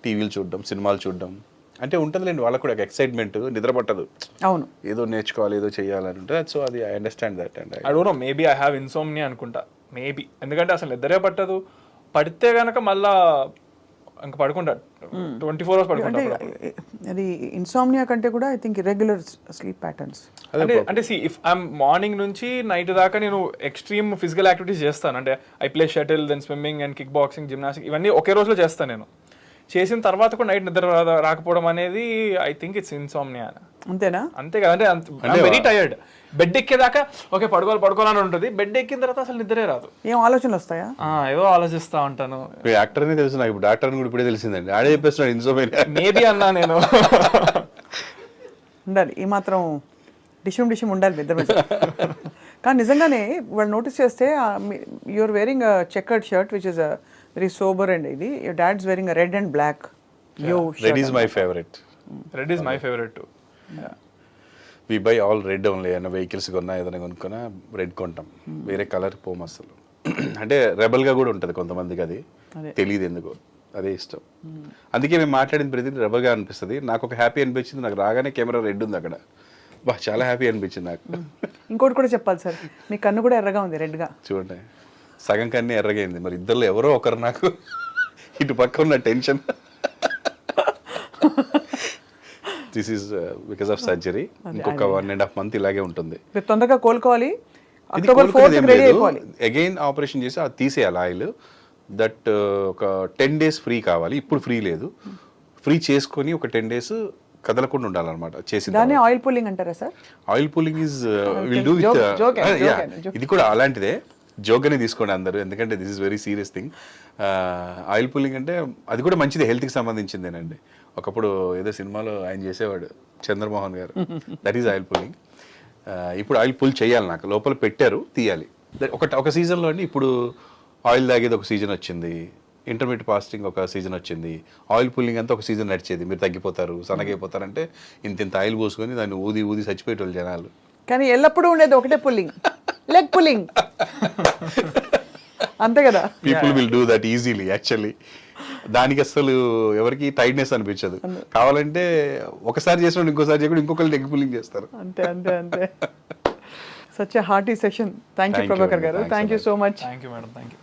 D: టీవీలు చూడడం, సినిమాలు చూడడం అంటే ఉంటుందిలేండి. వాళ్ళకు కూడా ఎక్సైట్మెంట్, నిద్ర పట్టదు.
B: అవును,
D: ఏదో నేర్చుకోవాలి, ఏదో చేయాలని ఉంటుంది. సో అది I understand that. And
C: I don't know, maybe I have insomnia అనుకుంటా, మేబీ. ఎందుకంటే అసలు నిద్రే పట్టదు, పడితే కనుక మళ్ళా ఇంకా పడుకుంటా 24 hours పడుకుంటా.
B: అది ఇన్సోమ్నియా కంటే కూడా I think irregular sleep patterns.
C: అంటే సి ఇఫ్ ఐఎమ్ మార్నింగ్ నుంచి నైట్ దాకా నేను ఎక్స్ట్రీమ్ ఫిజికల్ యాక్టివిటీస్ చేస్తాను. అంటే I play shuttle, then swimming and kick boxing, gymnastic, ఇవన్నీ ఒకే రోజులో చేస్తాను నేను. చేసిన తర్వాత కూడా నైట్ నిద్ర రాకపోవడం అనేది ఐ థింక్ ఇట్స్ ఇన్సోమ్నియా.
B: అంతేనా?
C: అంతే కదా, అంటే వెరీ టైర్డ్. బెడ్ ఎక్కేదాకా ఓకే పడుకోవాలని ఉంటుంది, బెడ్ ఎక్కిన తర్వాత అసలు నిద్రే రాదు.
B: ఏం ఆలోచనలు వస్తాయా?
C: ఏదో ఆలోచిస్తా ఉంటాను.
D: యాక్టర్ అని తెలుసు నాకు, ఇప్పుడు డాక్టర్ అని కూడా ఇప్పుడే తెలిసిందండి. ఆడే చెప్పేస్తున్నాడు ఇన్సోమ్నియా.
C: మేబీ అన్నా నేను.
B: ఉండాలి ఈ మాత్రం డిషం ఉండాలి నిద్ర మీద. కానీ నిజంగానే వాళ్ళు నోటీస్ చేస్తే you're wearing checkered shirt which is very sober and ఇది. Your dad's wearing red and black.
D: Red is my favourite.
C: Red is my favourite too.
D: We buy all red only. ఏమైనా వెహికల్స్ కొన్నా ఏదైనా కొనుక్కున్నా red కొంటాం, వేరే colour పోము అసలు. అంటే రెబల్గా కూడా ఉంటుంది కొంతమందికి, అది తెలియదు ఎందుకో, అదే ఇష్టం. అందుకే మేము మాట్లాడింది ప్రతి రెబల్గా అనిపిస్తుంది. నాకు ఒక హ్యాపీ అనిపించింది, నాకు రాగానే కెమెరా రెడ్ ఉంది అక్కడ, బా చాలా హ్యాపీ అనిపించింది నాకు.
B: ఇంకోటి కూడా చెప్పాలి సార్, మీ కన్ను కూడా ఎర్రగా ఉంది, రెడ్గా.
D: చూడండి, సగం కన్నీ ఎర్రగైంది. మరి ఇద్దరులో ఎవరో ఒకరు నాకు ఇటు పక్క ఉన్న tension. This is because of surgery. ఇంకొక 1.5 month ఇలాగే ఉంటుంది.
B: మీరు తొందరగా కోలుకోవాలి, అక్టోబర్ 4th రెడీ అయిపోవాలి.
D: అగైన్ ఆపరేషన్ చేసి అది తీసేయాలి ఆయిల్. దట్ ఒక 10 days ఫ్రీ కావాలి. ఇప్పుడు ఫ్రీ లేదు, ఫ్రీ చేసుకొని ఒక 10 days కదలకుండా ఉండాలన్నమాట. చేసి
B: దాన్ని ఆయిల్ పుల్లింగ్ అంటారా sir?
D: Oil pulling is will do with, ఇది కూడా అలాంటిదే. జోక్ అని తీసుకోండి అందరూ, ఎందుకంటే this is very serious thing. Oil pulling అంటే అది కూడా మంచిది, హెల్త్కి సంబంధించిందేనండి. ఒకప్పుడు ఏదో సినిమాలో ఆయన చేసేవాడు, చంద్రమోహన్ గారు, దట్ ఈజ్ ఆయిల్ పుల్లింగ్. ఇప్పుడు ఆయిల్ పుల్ చేయాలి, నాకు లోపల పెట్టారు, తీయాలి. ఒక సీజన్లో అండి, ఇప్పుడు ఆయిల్ తాగేది ఒక సీజన్ వచ్చింది, ఇంటర్మీడియట్ ఫాస్టింగ్ ఒక సీజన్ వచ్చింది, ఆయిల్ పుల్లింగ్ అంతా ఒక సీజన్ నడిచేది. మీరు తగ్గిపోతారు, సన్నగైపోతారంటే ఇంత ఆయిల్ పోసుకొని దాన్ని ఊది ఊది చచ్చిపోయేటోళ్ళు జనాలు.
B: కానీ ఎల్లప్పుడూ ఉండేది ఒకటే పుల్లింగ్, లెగ్ పుల్లింగ్, అంతే కదా.
D: People will do that easily actually. దానికి అసలు ఎవరికి టైట్నెస్ అనిపించదు. కావాలంటే ఒకసారి చేసినప్పుడు ఇంకోసారి చేయకుండా ఇంకొకరు లెగ్ పుల్లింగ్ చేస్తారు.
B: అంతే అంతే అంతే. Such a hearty session. Thank you Prabhakar garu, thank you so much.
C: Thank you madam, thank you.